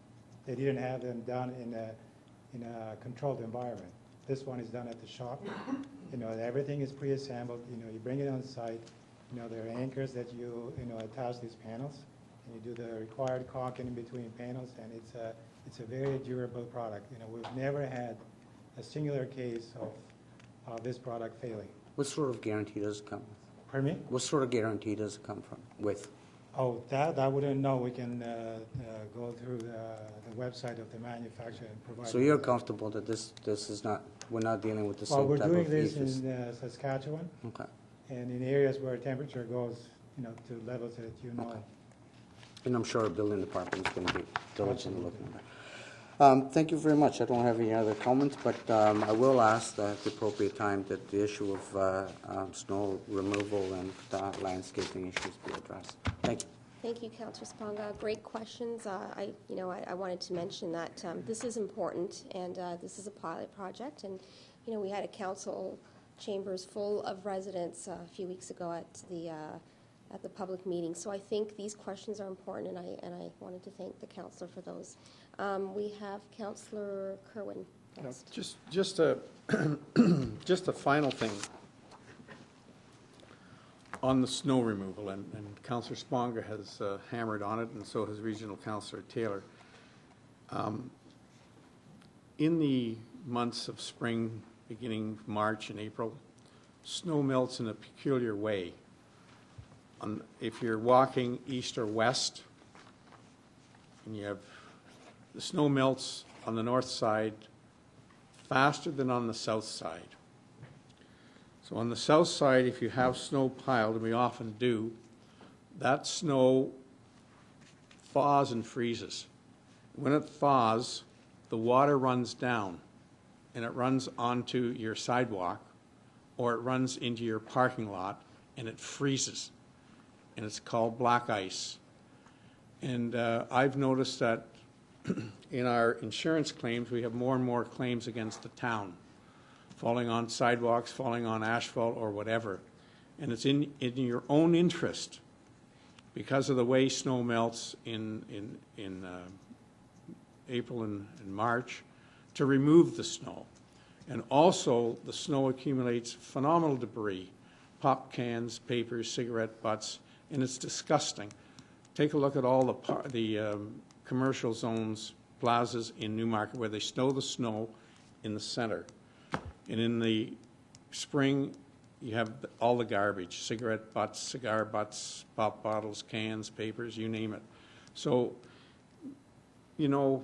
they didn't have them done in a controlled environment. This one is done at the shop. You know, everything is pre-assembled. You know, you bring it on site. You know, there are anchors that you attach these panels, and you do the required caulking in between panels, and it's a very durable product. You know, we've never had a singular case of this product failing. What sort of guarantee does it come with? Pardon me? What sort of guarantee does it come with? Oh, that I wouldn't know. We can go through the website of the manufacturer and provide. So you're comfortable that this is not, we're not dealing with the Well, same we're type doing of this issues? in Saskatchewan Okay. and in areas where temperature goes, you know, to levels that you know. Okay. And I'm sure our building department is going to be diligently looking at that. Thank you very much. I don't have any other comments, but I will ask at the appropriate time that the issue of snow removal and landscaping issues be addressed. Thank you. Thank you, Councillor Sponga. Great questions. I wanted to mention that this is important, and this is a pilot project. And you know, we had a council chambers full of residents a few weeks ago at the public meeting. So I think these questions are important, and I wanted to thank the councillor for those. We have Councillor Kerwin next. Just a final thing on the snow removal, and Councillor Sponga has hammered on it, and so has Regional Councillor Taylor. In the months of spring, beginning March and April, snow melts in a peculiar way. If you're walking east or west, and you have the snow melts on the north side faster than on the south side. So on the south side, if you have snow piled, and we often do, that snow thaws and freezes. When it thaws, the water runs down, and it runs onto your sidewalk, or it runs into your parking lot, and it freezes. And it's called black ice. And I've noticed that in our insurance claims, we have more and more claims against the town, falling on sidewalks, falling on asphalt, or whatever. And it's in your own interest, because of the way snow melts in April and March, to remove the snow. And also, the snow accumulates phenomenal debris, pop cans, papers, cigarette butts, and it's disgusting. Take a look at all the commercial zones, plazas in Newmarket, where they stow the snow in the center. And in the spring, you have all the garbage, cigarette butts, cigar butts, pop bottles, cans, papers, you name it. So, you know,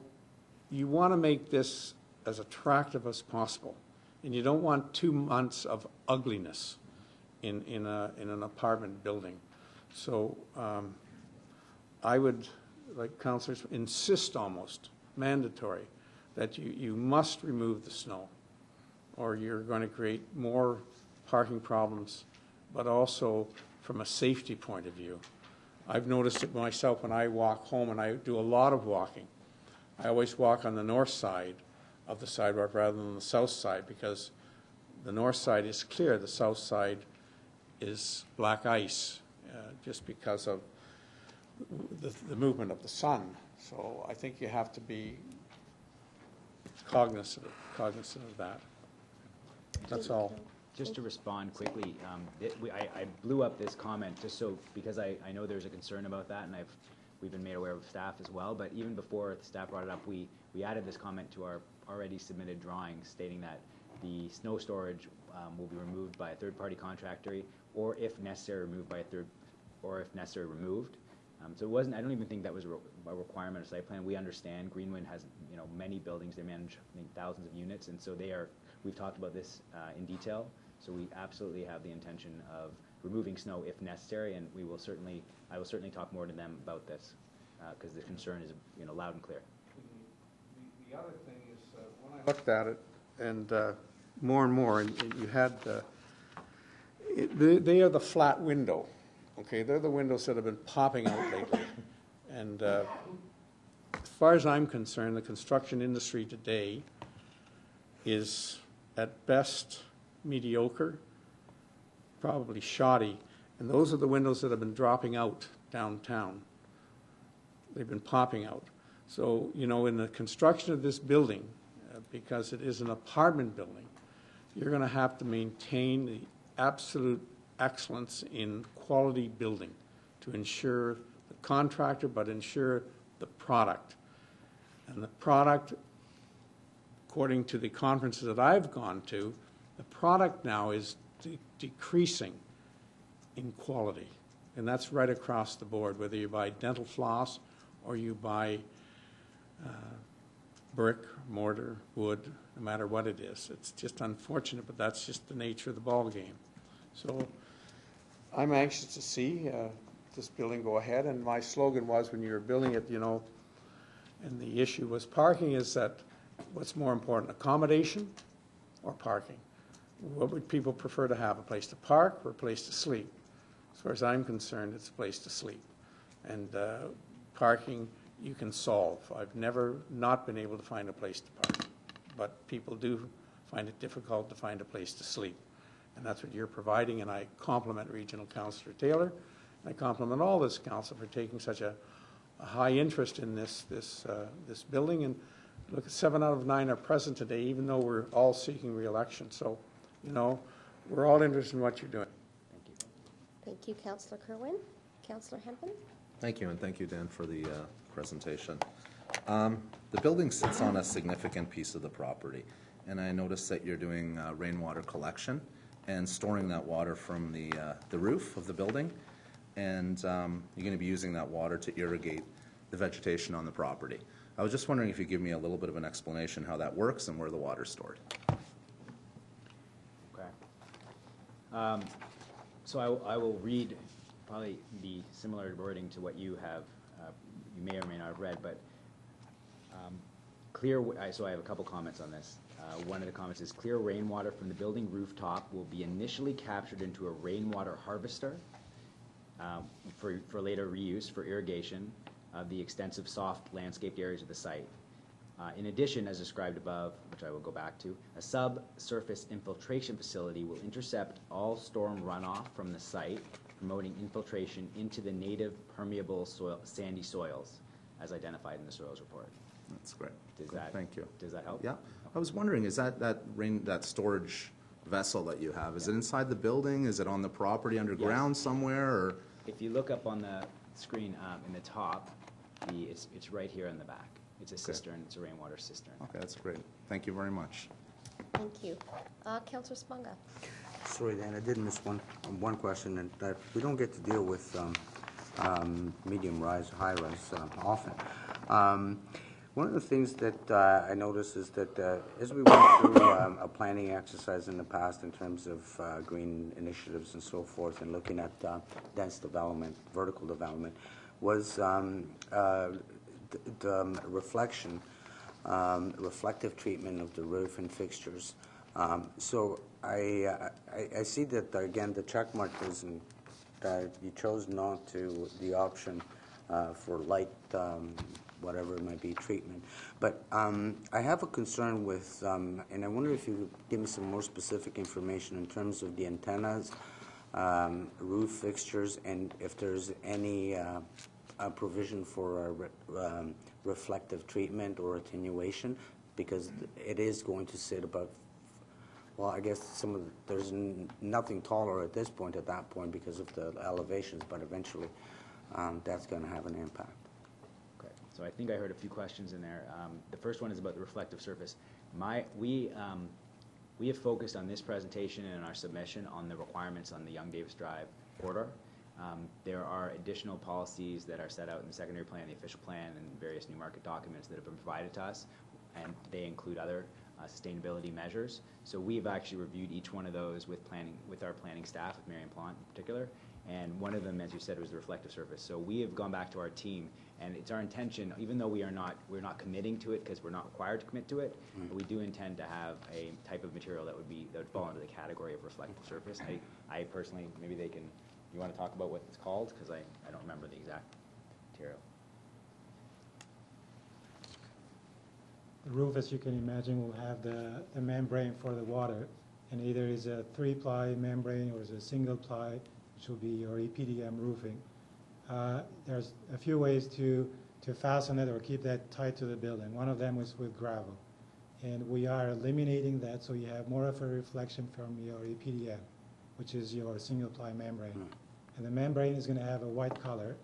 you want to make this as attractive as possible. And you don't want 2 months of ugliness in an apartment building. So I would, like councillors, insist almost, mandatory, that you must remove the snow, or you're going to create more parking problems, but also from a safety point of view. I've noticed it myself when I walk home, and I do a lot of walking. I always walk on the north side of the sidewalk rather than the south side, because the north side is clear, the south side is black ice, just because of the movement of the sun. So I think you have to be cognizant of that. That's all. Just to respond quickly, I blew up this comment just so, because I know there's a concern about that, and we've been made aware of staff as well, but even before the staff brought it up, we added this comment to our already submitted drawings stating that the snow storage will be removed by a third-party contractor, or if necessary, removed. So it wasn't, I don't even think that was a requirement of site plan. We understand Greenwind has, you know, many buildings. They manage, I think, thousands of units, and so we've talked about this in detail. So we absolutely have the intention of removing snow if necessary, and I will certainly talk more to them about this, because the concern is, you know, loud and clear. The other thing is, when I looked at it, and more and more, and you had, they are the flat window. Okay, they're the windows that have been popping out lately. And as far as I'm concerned, the construction industry today is at best mediocre, probably shoddy. And those are the windows that have been dropping out downtown. They've been popping out. So, you know, in the construction of this building, because it is an apartment building, you're going to have to maintain the absolute excellence in quality building to ensure the contractor, but ensure the product. And the product, according to the conferences that I've gone to, the product now is decreasing in quality. And that's right across the board, whether you buy dental floss or you buy brick, mortar, wood, no matter what it is. It's just unfortunate, but that's just the nature of the ball game. So I'm anxious to see this building go ahead, and my slogan was when you were building it, you know, and the issue was parking, is that what's more important, accommodation or parking? What would people prefer to have, a place to park or a place to sleep? As far as I'm concerned, it's a place to sleep. And parking you can solve. I've never not been able to find a place to park, but people do find it difficult to find a place to sleep. And that's what you're providing, and I compliment Regional Councillor Taylor, and I compliment all this council for taking such a high interest in this building. And look, 7 out of 9 are present today, even though we're all seeking re-election. So, you know, we're all interested in what you're doing. Thank you. Thank you, Councillor Kerwin. Councillor Hempel? Thank you, and thank you, Dan, for the presentation. The building sits on a significant piece of the property, and I noticed that you're doing rainwater collection and storing that water from the roof of the building, and you're going to be using that water to irrigate the vegetation on the property. I was just wondering if you could give me a little bit of an explanation how that works and where the water's stored. Okay. So I will read probably the similar wording to what you have, you may or may not have read, but so I have a couple comments on this. One of the comments is clear rainwater from the building rooftop will be initially captured into a rainwater harvester for later reuse for irrigation of the extensive soft landscaped areas of the site. In addition, as described above, which I will go back to, a subsurface infiltration facility will intercept all storm runoff from the site, promoting infiltration into the native permeable sandy soils, as identified in the soils report. That's great. Thank you. Does that help? Yeah. I was wondering, is that storage vessel that you have, is it inside the building? Is it on the property underground somewhere? Or? If you look up on the screen in the top, it's right here in the back. It's a cistern. It's a rainwater cistern. Okay, that's great. Thank you very much. Thank you. Councillor Sponga? Sorry, Dan, I did miss one question, and that we don't get to deal with medium-rise, high-rise often. One of the things that I noticed is that as we went through a planning exercise in the past in terms of green initiatives and so forth, and looking at dense development, vertical development, was the reflective treatment of the roof and fixtures. So I see that, again, the check mark is that you chose not to the option for light, whatever it might be, treatment. But I have a concern with, and I wonder if you could give me some more specific information in terms of the antennas, roof fixtures, and if there's any provision for reflective treatment or attenuation, because it is going to sit about, well, I guess there's nothing taller at this point, at that point, because of the elevations, but eventually that's going to have an impact. Okay, so I think I heard a few questions in there. The first one is about the reflective surface. We have focused on this presentation and our submission on the requirements on the Yonge Davis Drive corridor. There are additional policies that are set out in the secondary plan, the official plan, and various new market documents that have been provided to us, and they include other sustainability measures. So we've actually reviewed each one of those with our planning staff, with Marion Plant in particular, and one of them, as you said, was the reflective surface. So we have gone back to our team, and it's our intention, even though we're not committing to it because we're not required to commit to it, but we do intend to have a type of material that would fall into the category of reflective surface. I personally, maybe they can. You want to talk about what it's called? Because I don't remember the exact material. The roof, as you can imagine, will have the membrane for the water, and either is a 3-ply membrane or is a single ply, which will be your EPDM roofing. There's a few ways to fasten it or keep that tight to the building. One of them is with gravel. And we are eliminating that, so you have more of a reflection from your EPDM, which is your single-ply membrane. And the membrane is going to have a white color,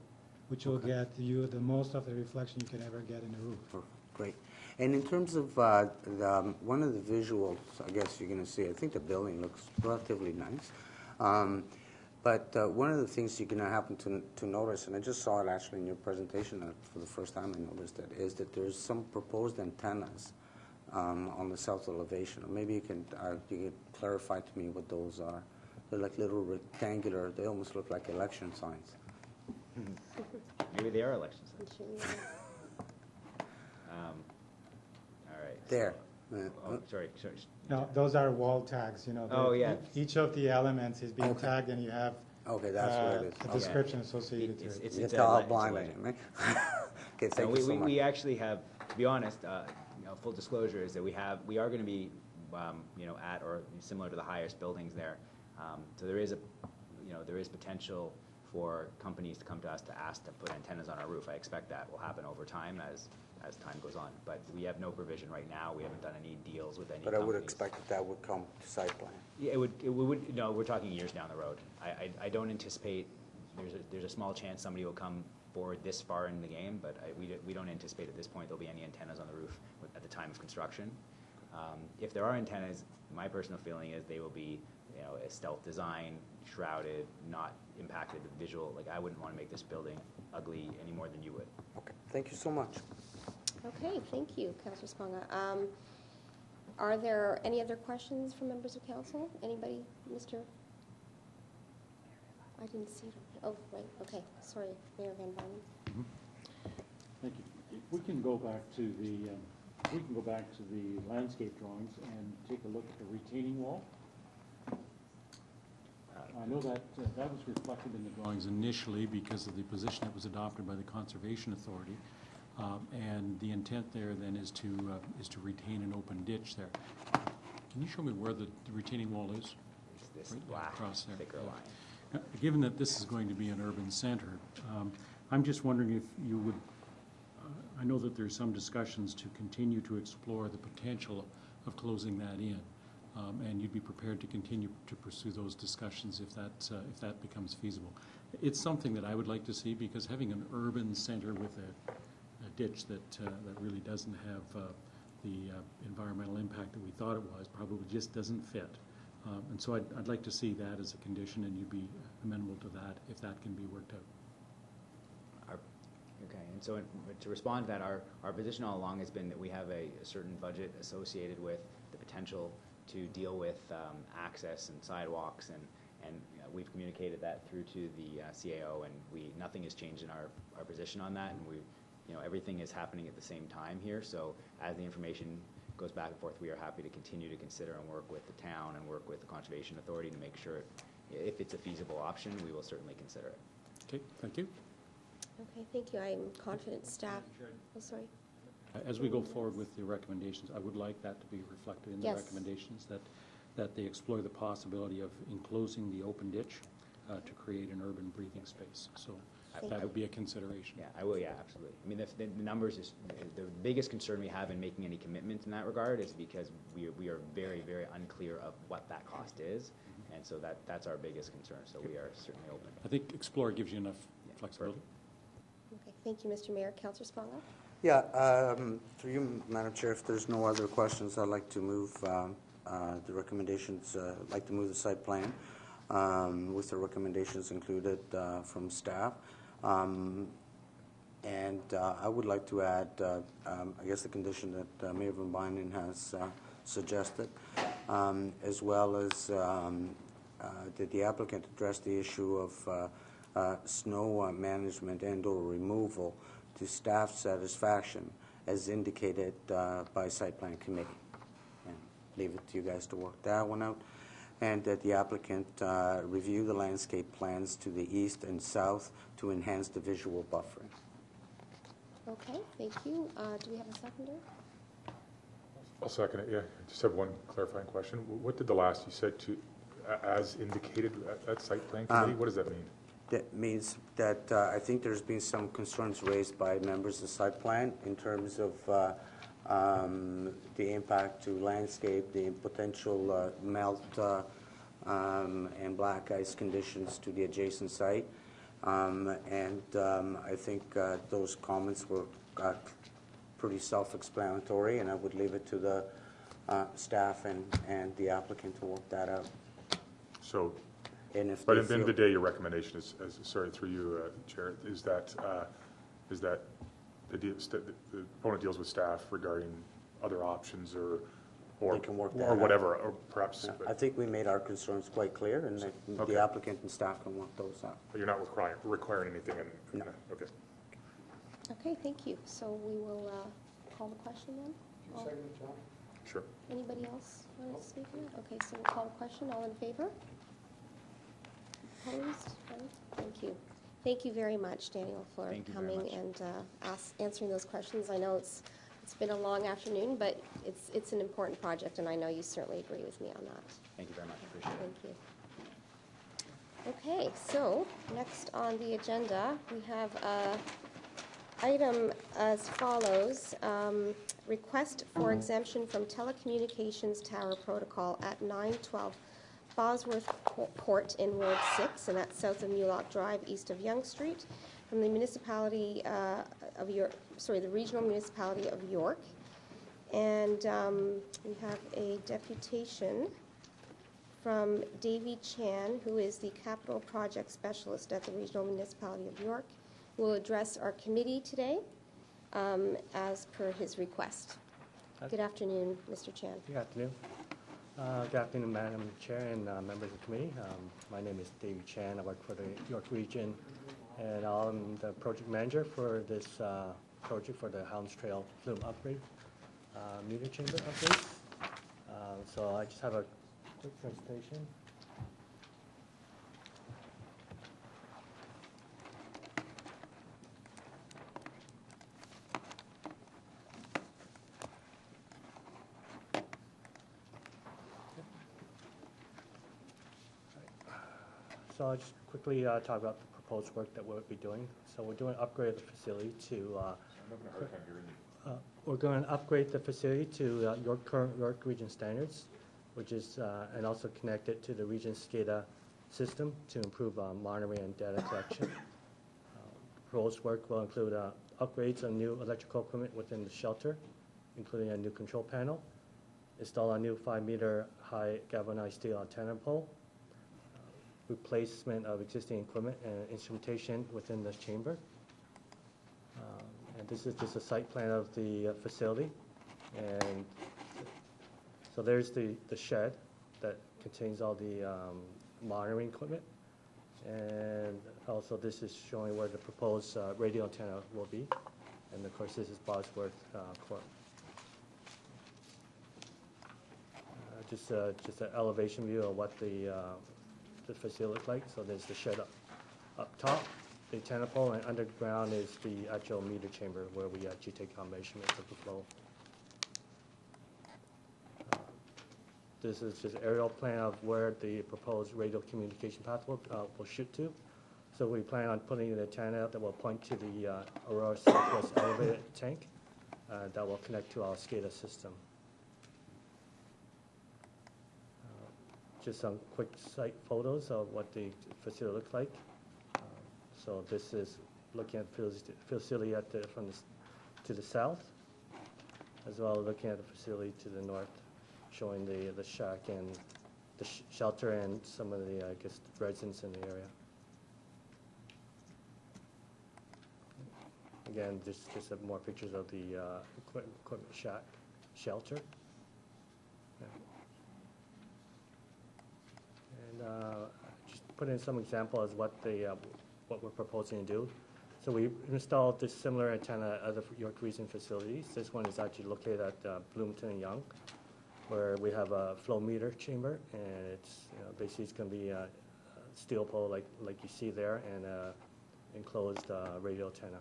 which will get you the most of the reflection you can ever get in a roof. Oh, great. And in terms of one of the visuals, I guess you're going to see, I think the building looks relatively nice. But one of the things you're going to happen to notice, and I just saw it actually in your presentation for the first time I noticed it, is that there's some proposed antennas on the south elevation. Or maybe you can clarify to me what those are. They're like little rectangular, they almost look like election signs. Maybe they are election signs. I'm sure you All right. There. Oh, sorry. No, those are wall tags, you know. Oh, yeah. Each of the elements is being tagged, and you have Okay, that's what it is. a description associated to it. You can tell how blind I am, right? Okay, thank you so much. We actually have, to be honest, full disclosure is that we are going to be, at or similar to the highest buildings there. So there is potential for companies to come to us to ask to put antennas on our roof. I expect that will happen over time as time goes on. But we have no provision right now. We haven't done any deals with any But I would companies. expect that would come to site plan. Yeah, it would, no, we're talking years down the road. I don't anticipate, there's a small chance somebody will come forward this far in the game, but we don't anticipate at this point there'll be any antennas on the roof at the time of construction. If there are antennas, my personal feeling is they will be, a stealth design, shrouded, not impacted the visual. Like, I wouldn't want to make this building ugly any more than you would. Okay, thank you so much. Okay, thank you, Councillor Sponga. Are there any other questions from members of council? Anybody? Mr.? I didn't see it. Oh, right, okay, sorry, Mayor Van Barney. Thank you. We can go back to the landscape drawings and take a look at the retaining wall. I know that that was reflected in the drawings initially because of the position that was adopted by the Conservation Authority. And the intent there then is to retain an open ditch there. Can you show me where the retaining wall is? It's this Right black, across there. thicker Yeah. line. Given that this is going to be an urban center, I'm just wondering if you would, I know that there's some discussions to continue to explore the potential of closing that in, and you'd be prepared to continue to pursue those discussions if that becomes feasible. It's something that I would like to see, because having an urban center with a ditch that really doesn't have the environmental impact that we thought it was probably just doesn't fit. And so I'd like to see that as a condition, and you'd be amenable to that if that can be worked out. Okay, and so to respond to that, our position all along has been that we have a certain budget associated with the potential to deal with access and sidewalks, and we've communicated that through to the CAO, and nothing has changed in our position on that, and everything is happening at the same time here. So as the information goes back and forth, we are happy to continue to consider and work with the town and work with the Conservation Authority to make sure if it's a feasible option, we will certainly consider it. Okay, thank you. Okay, thank you. I'm confident staff, oh, sorry. As we go forward with the recommendations, I would like that to be reflected in the Yes. recommendations, that they explore the possibility of enclosing the open ditch to create an urban breathing space. So that would be a consideration. Yeah, I will, yeah, absolutely. I mean, the numbers is, the biggest concern we have in making any commitments in that regard is because we are very, very unclear of what that cost is, and so that's our biggest concern, so we are certainly open. I think Explore gives you enough Yeah, flexibility. Okay, thank you, Mr. Mayor. Councillor Sponga? Yeah, through you, Madam Chair, if there's no other questions, I'd like to move the recommendations, I'd like to move the site plan with the recommendations included from staff. And I would like to add, I guess, the condition that Mayor Van Bynen has suggested, as well as that the applicant address the issue of snow management and/or removal to staff satisfaction, as indicated by Site Plan Committee. And leave it to you guys to work that one out. And that the applicant review the landscape plans to the east and south to enhance the visual buffering. Okay, thank you. Do we have a seconder? I'll second it, yeah. I just have one clarifying question. What did the last you said to, as indicated at Site Plan Committee? What does that mean? That means that I think there's been some concerns raised by members of Site Plan in terms of the impact to landscape, the potential melt and black ice conditions to the adjacent site. I think those comments were pretty self-explanatory, and I would leave it to the staff and the applicant to work that out. So, And if but they at the end of the feel- day, your recommendation is, sorry, through you, Chair, is that the opponent deals with staff regarding other options or They can work that or out. whatever, or perhaps, Yeah, but I think we made our concerns quite clear, and Okay. the applicant and staff can work those out. you're not requiring anything in, No. okay. Okay, thank you. So we will call the question then? Sure. Anybody else want to speak on it? Okay, so we'll call the question. All in favor? Opposed? None? Thank you. Thank you very much, Daniel, for Thank you very coming much. and answering those questions. I know it's been a long afternoon, but it's an important project, and I know you certainly agree with me on that. Thank you very much, appreciate it. Thank you. Okay, so next on the agenda, we have item as follows. Request for exemption from telecommunications tower protocol at 912 Bosworth Court in Ward 6, and that's south of Mulock Drive, east of Yonge Street, from the municipality of York, the regional municipality of York. And we have a deputation from Davy Chan, who is the capital project specialist at the regional municipality of York, who will address our committee today as per his request. Good afternoon, Mr. Chan. Good afternoon. Good afternoon, Madam Chair and members of the committee. My name is Davy Chan. I work for the York Region, and I'm the project manager for this project for the Hounds Trail Flume upgrade, meter chamber upgrade. So I just have a quick presentation. So I'll just quickly talk about the proposed work that we'll be doing. So we're doing upgrade the facility to we're going to upgrade the facility to current York Region standards, which is and also connect it to the region SCADA system to improve monitoring and data collection. Proposed work will include upgrades on new electrical equipment within the shelter, including a new control panel, install a new 5-meter high galvanized steel antenna pole, replacement of existing equipment and instrumentation within the chamber. And this is just a site plan of the facility. And so there's the shed that contains all the monitoring equipment. And also this is showing where the proposed radio antenna will be. And of course this is Bosworth Court. Just an elevation view of what the facility looks like. So there's the shed up top, the antenna pole, and underground is the actual meter chamber where we actually take our measurements of the flow. This is just aerial plan of where the proposed radio communication path will shoot to. So we plan on putting an antenna that will point to the Aurora Southwest elevated tank that will connect to our SCADA system. Just some quick site photos of what the facility looks like. So this is looking at facility to the south, as well as looking at the facility to the north, showing the shack and the shelter and some of the, residents in the area. Again, just have more pictures of the equipment shack, shelter. Just put in some example as what we're proposing to do. So we installed this similar antenna at other York Region facilities. This one is actually located at Bloomington and Yonge, where we have a flow meter chamber, and it's basically it's going to be a steel pole like you see there, and enclosed radio antenna.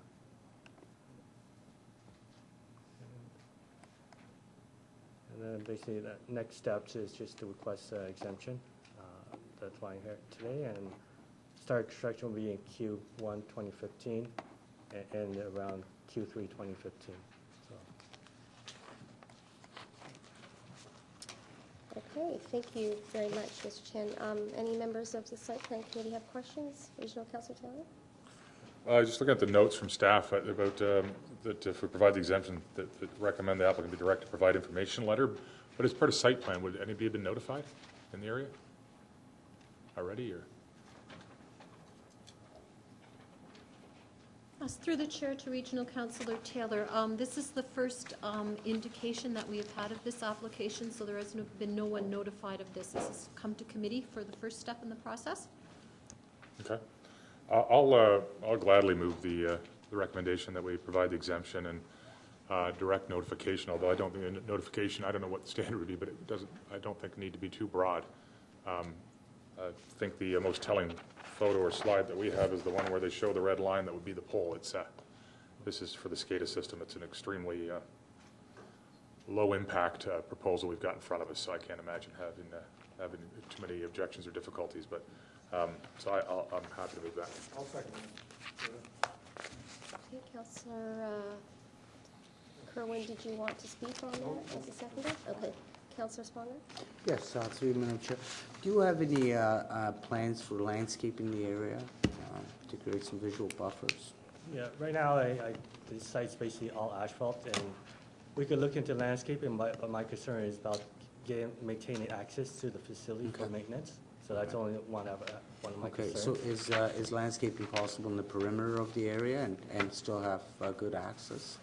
And then basically the next steps is just to request exemption. That's why I'm here today, and start construction will be in Q1 2015 and around Q3 2015. So Okay, thank you very much, Mr. Chen. Any members of the site plan committee have questions? Regional Councilor Taylor? Just looking at the notes from staff about that if we provide the exemption, that recommend the applicant be directed to provide information letter. But as part of site plan, would anybody have been notified in the area already, or? Through the chair to Regional Councillor Taylor, this is the first indication that we have had of this application, so there has been no one notified of this. This has come to committee for the first step in the process. Okay. I'll gladly move the recommendation that we provide the exemption and direct notification, although I don't think the notification, I don't know what the standard would be, but I don't think need to be too broad. I think the most telling photo or slide that we have is the one where they show the red line that would be the pole. This is for the SCADA system. It's an extremely low impact proposal we've got in front of us, so I can't imagine having too many objections or difficulties, but so I'm happy to move that. I'll second it. Okay, Councillor Kerwin, did you want to speak on that as a seconder? Okay. Councillor Sponger? Yes, through you, Madam Chair. Do you have any plans for landscaping the area to create some visual buffers? Yeah, right now, the site's basically all asphalt, and we could look into landscaping, but my concern is about maintaining access to the facility for maintenance. So that's only one of my concerns. Okay, so is landscaping possible in the perimeter of the area and still have good access?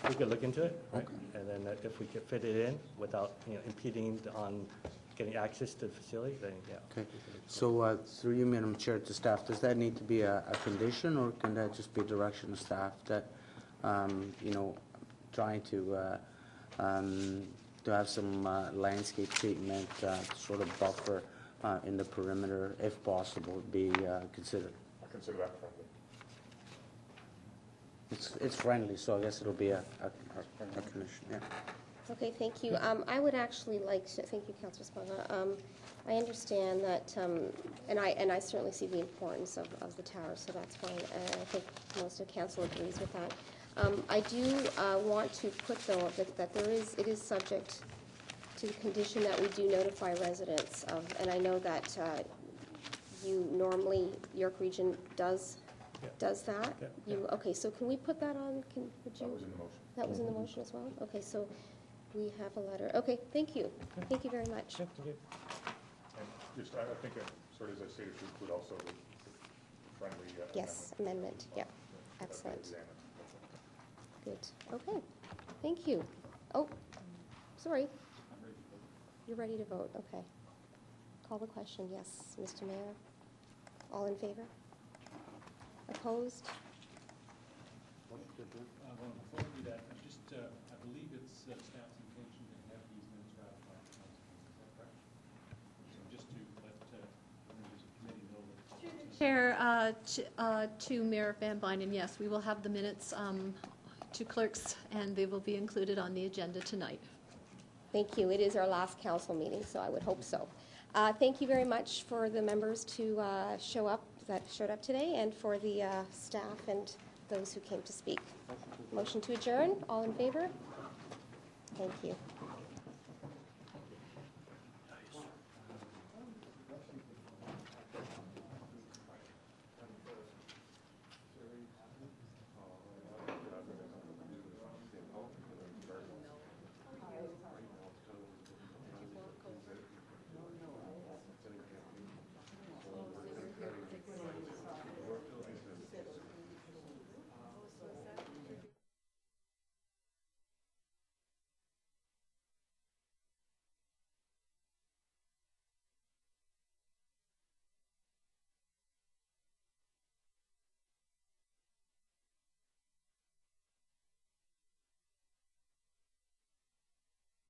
We could look into it, right? Okay. And then if we could fit it in without impeding on getting access to the facility, then yeah. Okay. So through you, Madam Chair, to staff, does that need to be a condition, or can that just be direction to staff that, trying to have some landscape treatment to sort of buffer in the perimeter, if possible, be considered? I consider that friendly. It's friendly, so I guess it'll be a condition, yeah. Okay, thank you. I would actually like to, thank you, Councillor Sponger. I understand that, and I certainly see the importance of the tower, so that's fine. I think most of council agrees with that. I do want to put, though, that it is subject to the condition that we do notify residents of, and I know that you normally, York Region does that? Yeah. Okay, so can we put that on? Would you? That was in the motion. That was in the motion as well? Okay, so we have a letter. Okay, thank you. Thank you very much. Sure, thank you. And just, I think, sort of as I stated, to include also the friendly Yes, amendment, yeah. That's Excellent. examined. Good. Okay, thank you. Oh, sorry. You're ready to vote, okay. Call the question, yes, Mr. Mayor. All in favor? Opposed? Well, before we do that, I believe it's staff's intention to have these minutes ratified. Is that correct? So just to let members of the committee know that. Chair, to Mayor Van Bynen, yes, we will have the minutes to clerks, and they will be included on the agenda tonight. Thank you. It is our last council meeting, so I would hope so. Thank you very much for the members to showed up today, and for the staff and those who came to speak. Motion to adjourn. All in favor? Thank you.